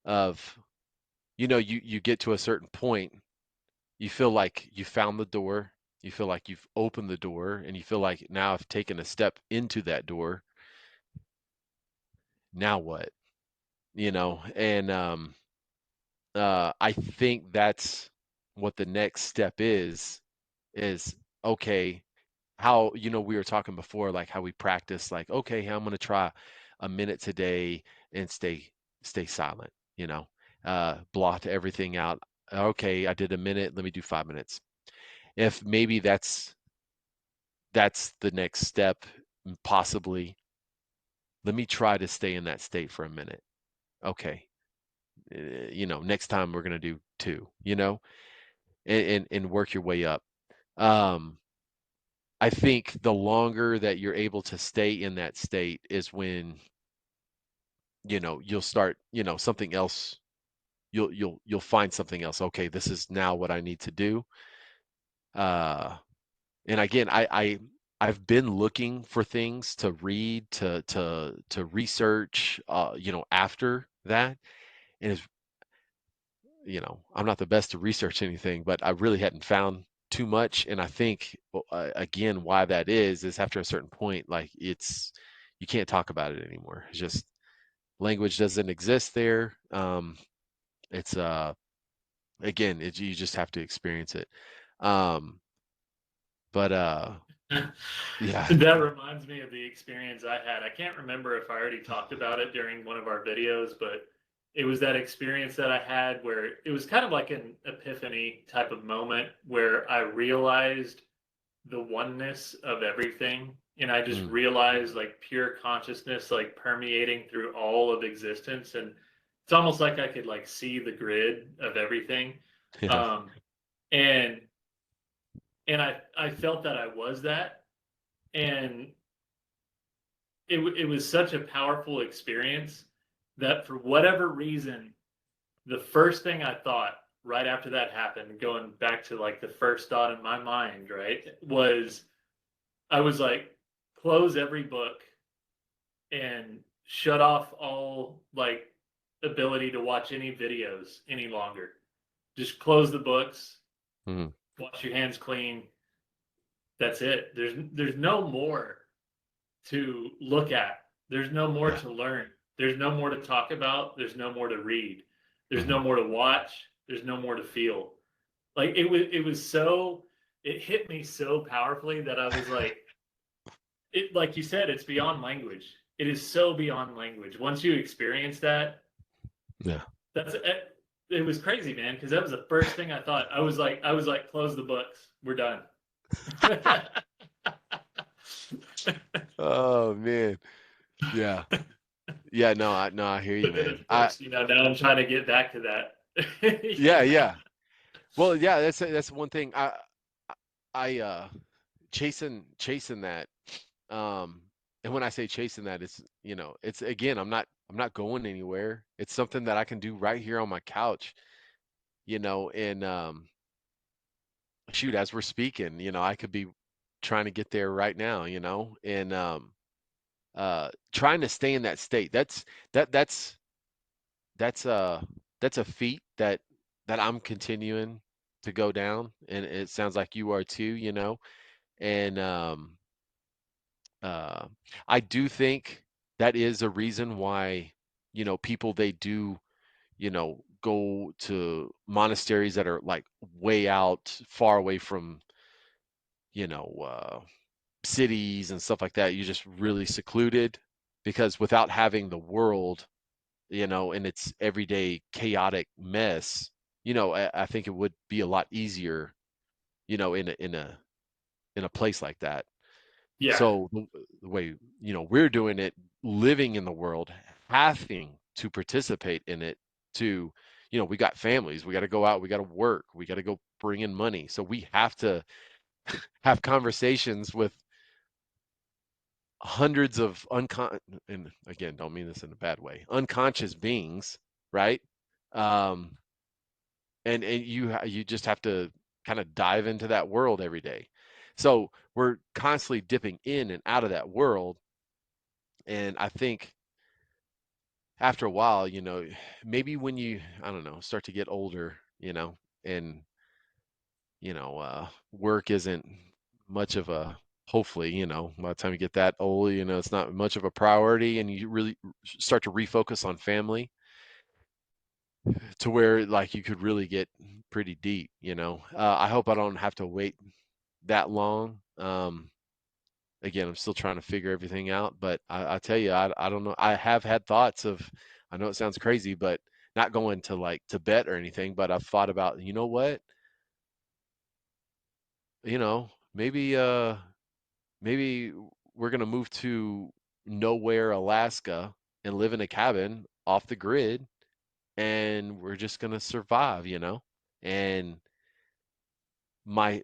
S2: Of you get to a certain point, you feel like you found the door, you feel like you've opened the door, and you feel like now I've taken a step into that door. Now what? And I think that's what the next step is okay, how, we were talking before, like how we practice, like, okay, I'm going to try a minute today and stay silent, blot everything out. Okay, I did a minute, let me do 5 minutes. If maybe that's the next step, possibly, let me try to stay in that state for a minute. Okay, next time we're going to do two, and work your way up. Um, I think the longer that you're able to stay in that state is when, you'll start, something else, you'll find something else. Okay, this is now what I need to do. Uh, and again, I've been looking for things to read, to research, after that. And it's, I'm not the best to research anything, but I really hadn't found too much. And I think, again, why that is after a certain point, like you can't talk about it anymore. It's just language doesn't exist there. It's again, you just have to experience it. Um, but yeah.
S1: That reminds me of the experience I had. I can't remember if I already talked about it during one of our videos, but it was that experience that I had where it was kind of like an epiphany type of moment where I realized the oneness of everything. And I just
S2: Mm,
S1: realized like pure consciousness, like permeating through all of existence. And it's almost like I could like see the grid of everything.
S2: yeah.
S1: Um, and I felt that I was that. And it was such a powerful experience that for whatever reason, the first thing I thought right after that happened, going back to like the first thought in my mind, right, was I was like, close every book and shut off all like ability to watch any videos any longer. Just close the books,
S2: Mhm.
S1: wash your hands clean. That's it. There's no more to look at. There's no more
S2: Yeah.
S1: to learn. There's no more to talk about. There's no more to read. There's no
S2: Mhm.
S1: more to watch. There's no more to feel. Like it was so it hit me so powerfully that I was like, it like you said, it's beyond language. It is so beyond language. Once you experience that,
S2: Yeah.
S1: that's it. It was crazy, man, because that was the first thing I thought. I was like, close the books. We're done.
S2: Oh man. Yeah. Yeah, no, I hear you,
S1: But then,
S2: man.
S1: of course, now I'm trying to get back to that.
S2: Yeah, yeah. Well, yeah, that's one thing. I chasing that. Um, and when I say chasing that, it's, it's again, I'm not going anywhere. It's something that I can do right here on my couch, and shoot, as we're speaking, I could be trying to get there right now, and trying to stay in that state. That that's that's a that's a feat that I'm continuing to go down, and it sounds like you are too, and uh, I do think that is a reason why, people they do, go to monasteries that are like way out, far away from, you know, uh, cities and stuff like that. You're just really secluded because without having the world, in its everyday chaotic mess, I think it would be a lot easier, in a place like that.
S1: Yeah.
S2: So the way, we're doing it, living in the world, having to participate in it to, we got families, we got to go out, we got to work, we got to go bring in money. So we have to have conversations with hundreds of and again, don't mean this in a bad way, unconscious beings, right? Um, and you just have to kind of dive into that world every day. So we're constantly dipping in and out of that world, and I think after a while, maybe when you, I don't know, start to get older, and work isn't much of a, hopefully, by the time you get that old, it's not much of a priority, and you really start to refocus on family to where like you could really get pretty deep. I hope I don't have to wait that long. Again, I'm still trying to figure everything out, but I tell you, I don't know. I have had thoughts of, I know it sounds crazy, but not going to like Tibet or anything, but I've thought about, you know what, maybe maybe we're gonna move to nowhere, Alaska, and live in a cabin off the grid, and we're just gonna survive, and my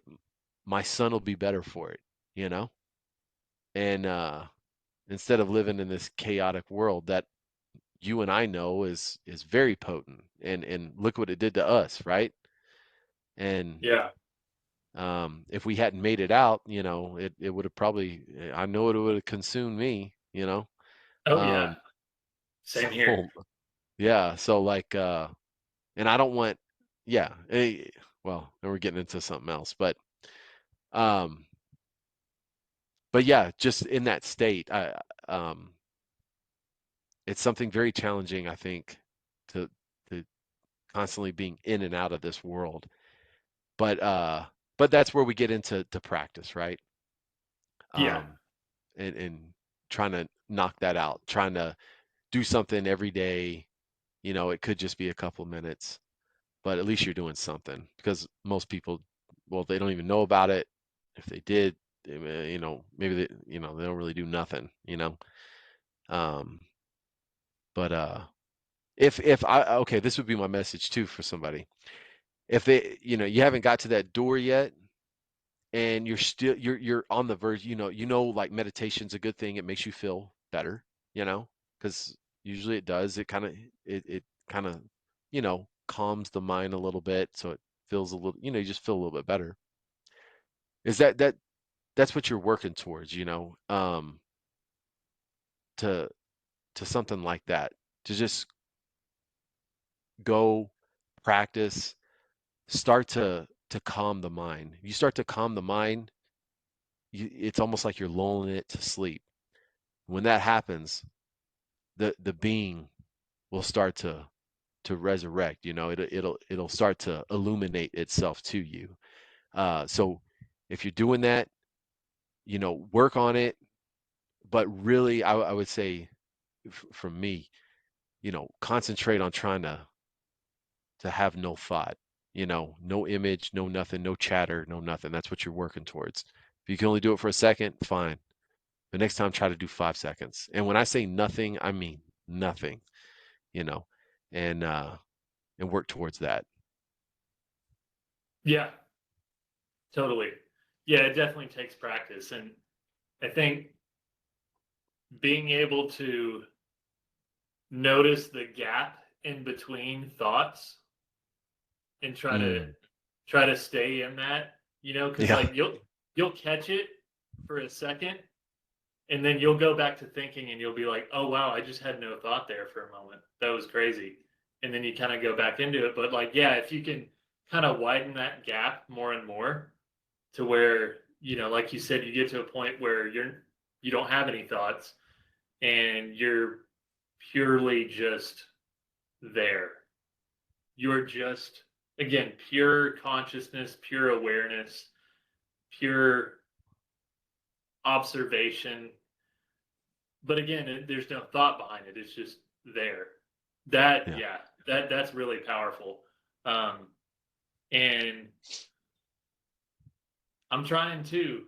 S2: my son will be better for it, you know, and instead of living in this chaotic world that you and I know is very potent, and look what it did to us, right? And
S1: Yeah.
S2: if we hadn't made it out, it would have probably, I know it would have consumed me,
S1: Oh yeah.
S2: um
S1: Same here.
S2: so yeah, so like and I don't want, yeah, well, then we're getting into something else, um but yeah, just in that state, um it's something very challenging, I think, to to constantly being in and out of this world. But that's where we get into practice, right?
S1: Yeah.
S2: Um and trying to knock that out, trying to do something every day. It could just be a couple minutes, but at least you're doing something, because most people, well, they don't even know about it. If they did, maybe they don't really do nothing, um but if I, okay, this would be my message too for somebody. If they, you haven't got to that door yet, and you're on the verge, like meditation's a good thing. It makes you feel better, because usually it does. It kind of, calms the mind a little bit, so it feels a little, you just feel a little bit better. Is that's what you're working towards, to something like that, to just go practice, start to calm the mind. You start to calm the mind, it's almost like you're lulling it to sleep. When that happens, the being will start to resurrect. It'll start to illuminate itself to you. So if you're doing that, work on it. But really, I would say, from me, concentrate on trying to have no thought, no image, no nothing, no chatter, no nothing. That's what you're working towards. If you can only do it for a second, fine. But next time, try to do 5 seconds. And when I say nothing, I mean nothing, you know, and work towards that.
S1: Yeah, totally. Yeah, it definitely takes practice. And I think being able to notice the gap in between thoughts and
S2: Mm.
S1: try to stay in that, because
S2: Yeah.
S1: like you'll catch it for a second and then you'll go back to thinking and you'll be like, oh wow, I just had no thought there for a moment. That was crazy. And then you kind of go back into it. But like, yeah, if you can kind of widen that gap more and more to where, like you said, you get to a point where you don't have any thoughts and you're purely just there. You're just, again, pure consciousness, pure awareness, pure observation. But again, there's no thought behind it. It's just there. That,
S2: Yeah.
S1: yeah, that's really powerful. Um, and I'm trying to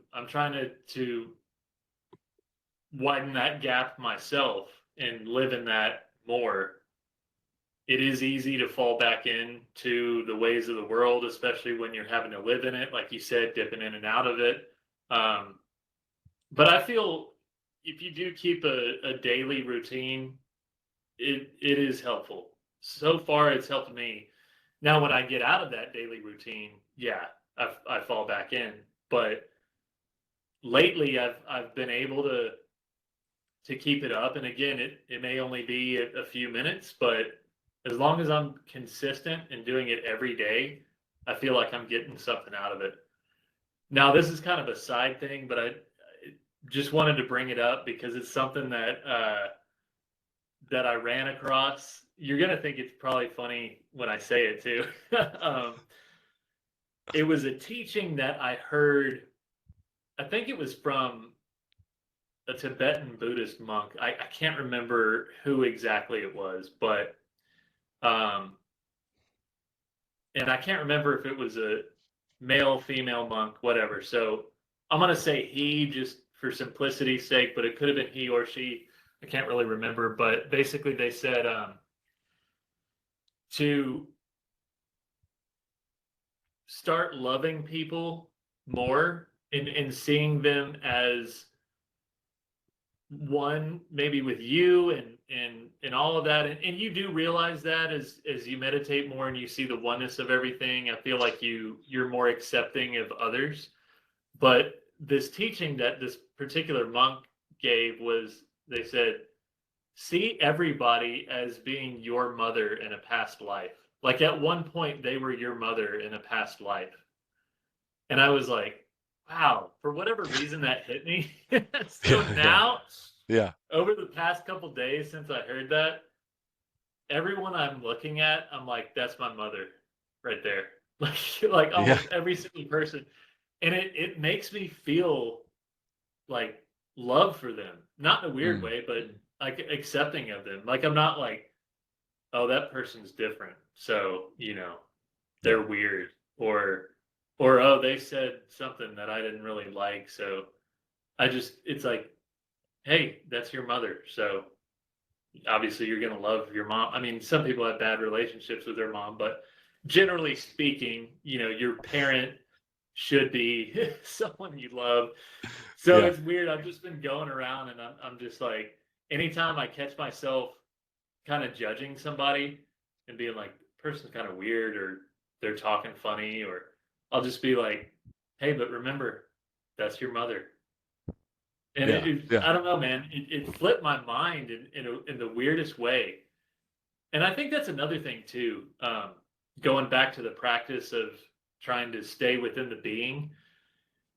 S1: widen that gap myself and live in that more. It is easy to fall back into the ways of the world, especially when you're having to live in it, like you said, dipping in and out of it. Um, but I feel if you do keep a daily routine, it is helpful. So far, it's helped me. Now, when I get out of that daily routine, yeah, I fall back in. But lately, I've been able to keep it up. And again, it may only be a few minutes, but as long as I'm consistent and doing it every day, I feel like I'm getting something out of it. Now, this is kind of a side thing, but I just wanted to bring it up because it's something that I ran across. You're gonna think it's probably funny when I say it too. um, it was a teaching that I heard. I think it was from a Tibetan Buddhist monk. I can't remember who exactly it was, but um, and I can't remember if it was a male, female monk, whatever. So I'm gonna say he just for simplicity's sake, but it could have been he or she. I can't really remember, but basically they said to start loving people more and seeing them as one maybe with you and all of that and you do realize that as you meditate more and you see the oneness of everything. I feel like you're more accepting of others. But this teaching that this particular monk gave was they said see everybody as being your mother in a past life. Like at one point they were your mother in a past life. And I was like, wow, for whatever reason that hit me. So
S2: Yeah.
S1: now,
S2: Yeah.
S1: over the past couple days since I heard that, everyone I'm looking at, I'm like, that's my mother right there. Like
S2: Yeah.
S1: almost every single person. And it makes me feel like love for them. Not in a weird
S2: Mm.
S1: way, but like accepting of them. Like I'm not like, oh, that person's different. So,
S2: Yeah.
S1: they're weird or oh they said something that I didn't really like so it's like hey that's your mother so obviously you're going to love your mom. I mean some people have bad relationships with their mom but generally speaking your parent should be someone you love so
S2: Yeah.
S1: it's weird. I've just been going around and I'm just like anytime I catch myself kind of judging somebody and being like, person's kind of weird or they're talking funny, or I'll just be like, hey, but remember, that's your mother. And
S2: Yeah. Yeah.
S1: I don't know, man, it flipped my mind in the weirdest way. And I think that's another thing too. Going back to the practice of trying to stay within the being,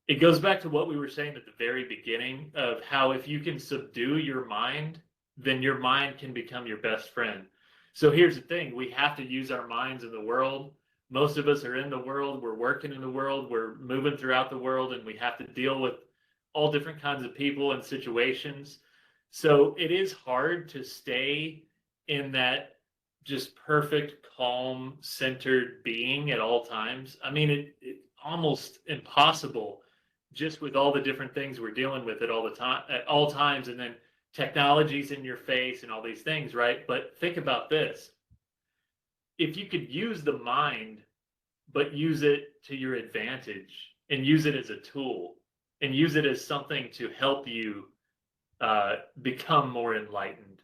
S1: it goes back to what we were saying at the very beginning of how if you can subdue your mind, then your mind can become your best friend. So here's the thing, we have to use our minds in the world. Most of us are in the world, we're working in the world, we're moving throughout the world, and we have to deal with all different kinds of people and situations. So it is hard to stay in that just perfect, calm, centered being at all times. I mean, it almost impossible just with all the different things we're dealing with at all the time at all times, and then technology's in your face and all these things, right? But think about this. If you could use the mind but use it to your advantage and use it as a tool and use it as something to help you become more enlightened,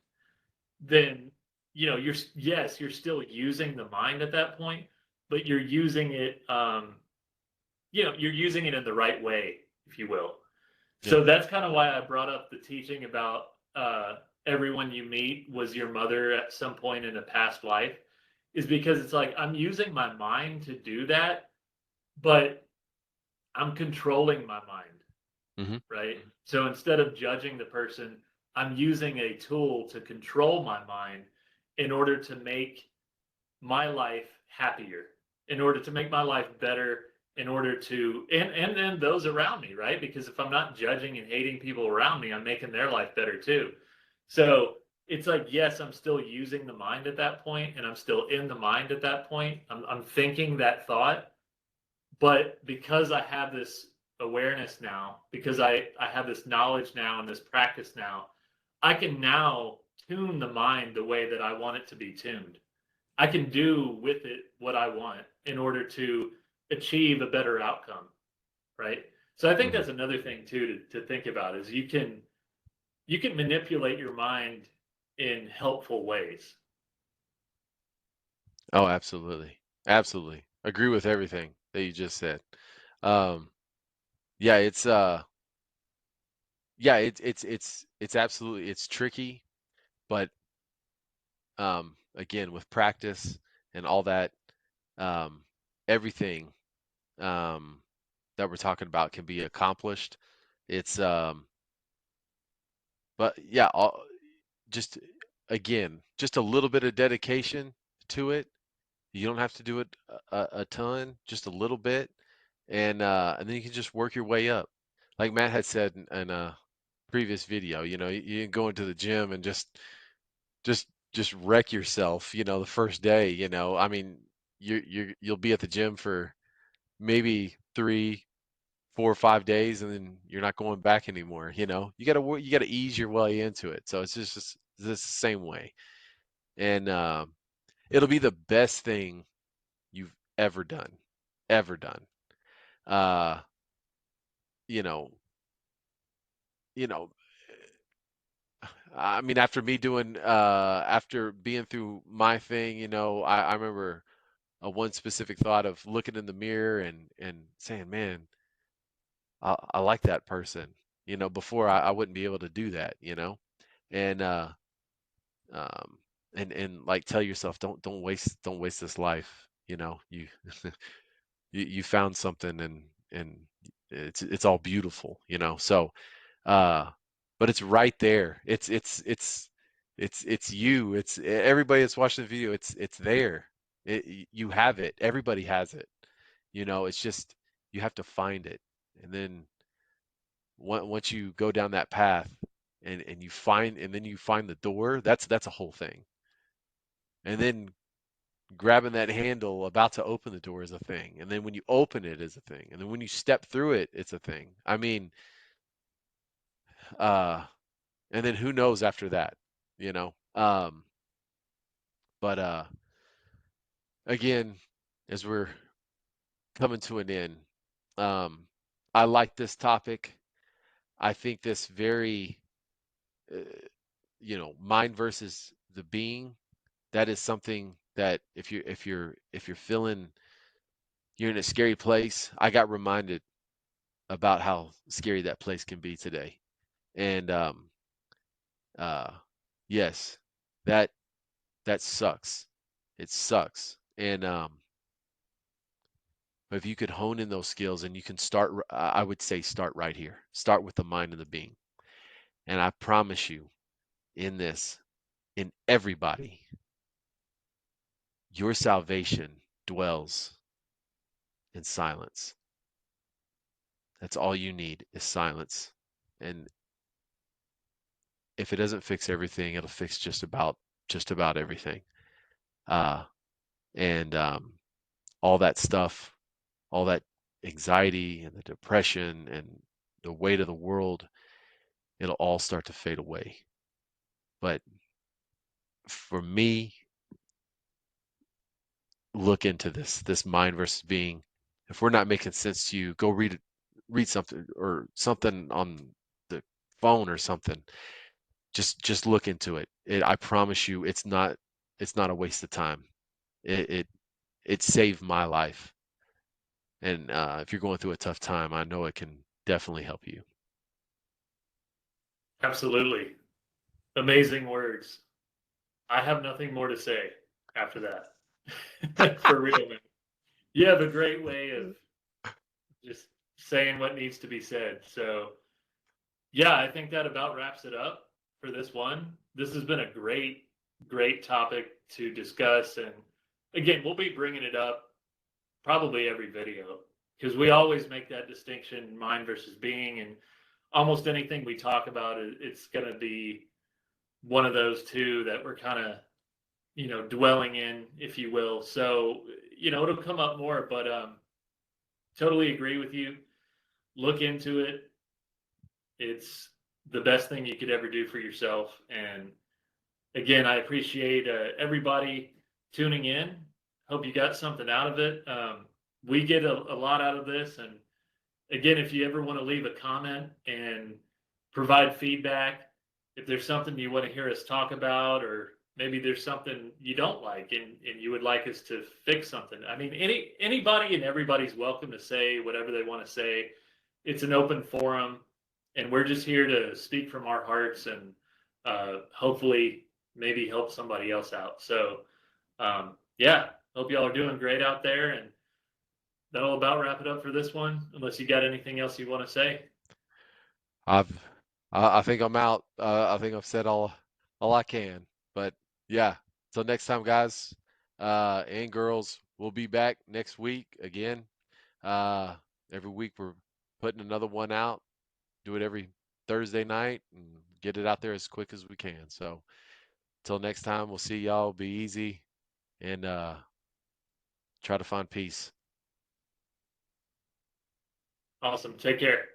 S1: then you're, yes, you're still using the mind at that point, but you're using it you're using it in the right way, if you will.
S2: Yeah.
S1: So that's kind of why I brought up the teaching about everyone you meet was your mother at some point in a past life, is because it's like I'm using my mind to do that, but I'm controlling my mind,
S2: Hmm.
S1: right? So instead of judging the person, I'm using a tool to control my mind in order to make my life happier, in order to make my life better, in order to and then those around me, right? Because if I'm not judging and hating people around me, I'm making their life better too. So it's like, yes, I'm still using the mind at that point, and I'm still in the mind at that point. I'm thinking that thought, but because I have this awareness now, because I have this knowledge now and this practice now, I can now tune the mind the way that I want it to be tuned. I can do with it what I want in order to achieve a better outcome, right? So I think
S2: Hmm.
S1: that's another thing too to think about is you can manipulate your mind in helpful ways.
S2: Oh, absolutely. Absolutely. Agree with everything that you just said. Um, yeah, it's absolutely it's tricky, but again, with practice and all that, um, everything um that we're talking about can be accomplished. It's but yeah, just again, just a little bit of dedication to it. You don't have to do it a ton, just a little bit, and then you can just work your way up. Like Matt had said in a previous video, you can go into the gym and just wreck yourself, the first day, I mean, you'll be at the gym for maybe 3, 4, 5 days, and then you're not going back anymore. You gotta ease your way into it. So it's just the same way, and it'll be the best thing you've ever done. Uh, you know, you know, I mean, after being through my thing, I remember a one specific thought of looking in the mirror and saying, man, I like that person. Before I wouldn't be able to do that, and um and like tell yourself, don't waste this life. You found something, and it's all beautiful. So uh but it's right there. It's you. It's everybody that's watching the video. It's there. You have it. Everybody has it. It's just you have to find it. And then once you go down that path and then you find the door, that's a whole thing. And then grabbing that handle about to open the door is a thing. And then when you open it is a thing. And then when you step through it, it's a thing. I mean, uh and then who knows after that, you know? But again, as we're coming to an end, um I like this topic. I think this very uh, mind versus the being, that is something that if you're feeling you're in a scary place, I got reminded about how scary that place can be today. And uh yes, that that sucks. It sucks. And but if you could hone in those skills and you can start, I would say start right here. Start with the mind and the being. And I promise you, in this, in everybody, your salvation dwells in silence. That's all you need is silence. And if it doesn't fix everything, it'll fix just about everything. Uh, and all that stuff, all that anxiety and the depression and the weight of the world, it'll all start to fade away. But for me, look into this mind versus being. If we're not making sense to you, go read something or something on the phone or something. Just look into it. I promise you, it's not a waste of time. It it saved my life. And if you're going through a tough time, I know it can definitely help you.
S1: Absolutely. Amazing words. I have nothing more to say after that. For real, man. You have a great way of just saying what needs to be said. So, yeah, I think that about wraps it up for this one. This has been a great topic to discuss. And again, we'll be bringing it up probably every video because we always make that distinction, mind versus being. And almost anything we talk about, it's going to be one of those two that we're kind of, dwelling in, if you will. So, it'll come up more, but totally agree with you. Look into it. It's the best thing you could ever do for yourself. And again, I appreciate everybody tuning in. Hope you got something out of it. We get a lot out of this. And again, if you ever want to leave a comment and provide feedback, if there's something you want to hear us talk about, or maybe there's something you don't like and you would like us to fix something. I mean, anybody and everybody's welcome to say whatever they want to say. It's an open forum, and we're just here to speak from our hearts and hopefully maybe help somebody else out. So yeah, hope y'all are doing great out there, and that'll about wrap it up for this one. Unless you got anything else you want to say.
S2: I've I think I'm out. I think I've said all I can. But yeah, till next time, guys and girls, we'll be back next week again. Uh, every week we're putting another one out. Do it every Thursday night and get it out there as quick as we can. So till next time, we'll see y'all. Be easy and try to find peace.
S1: Awesome. Take care.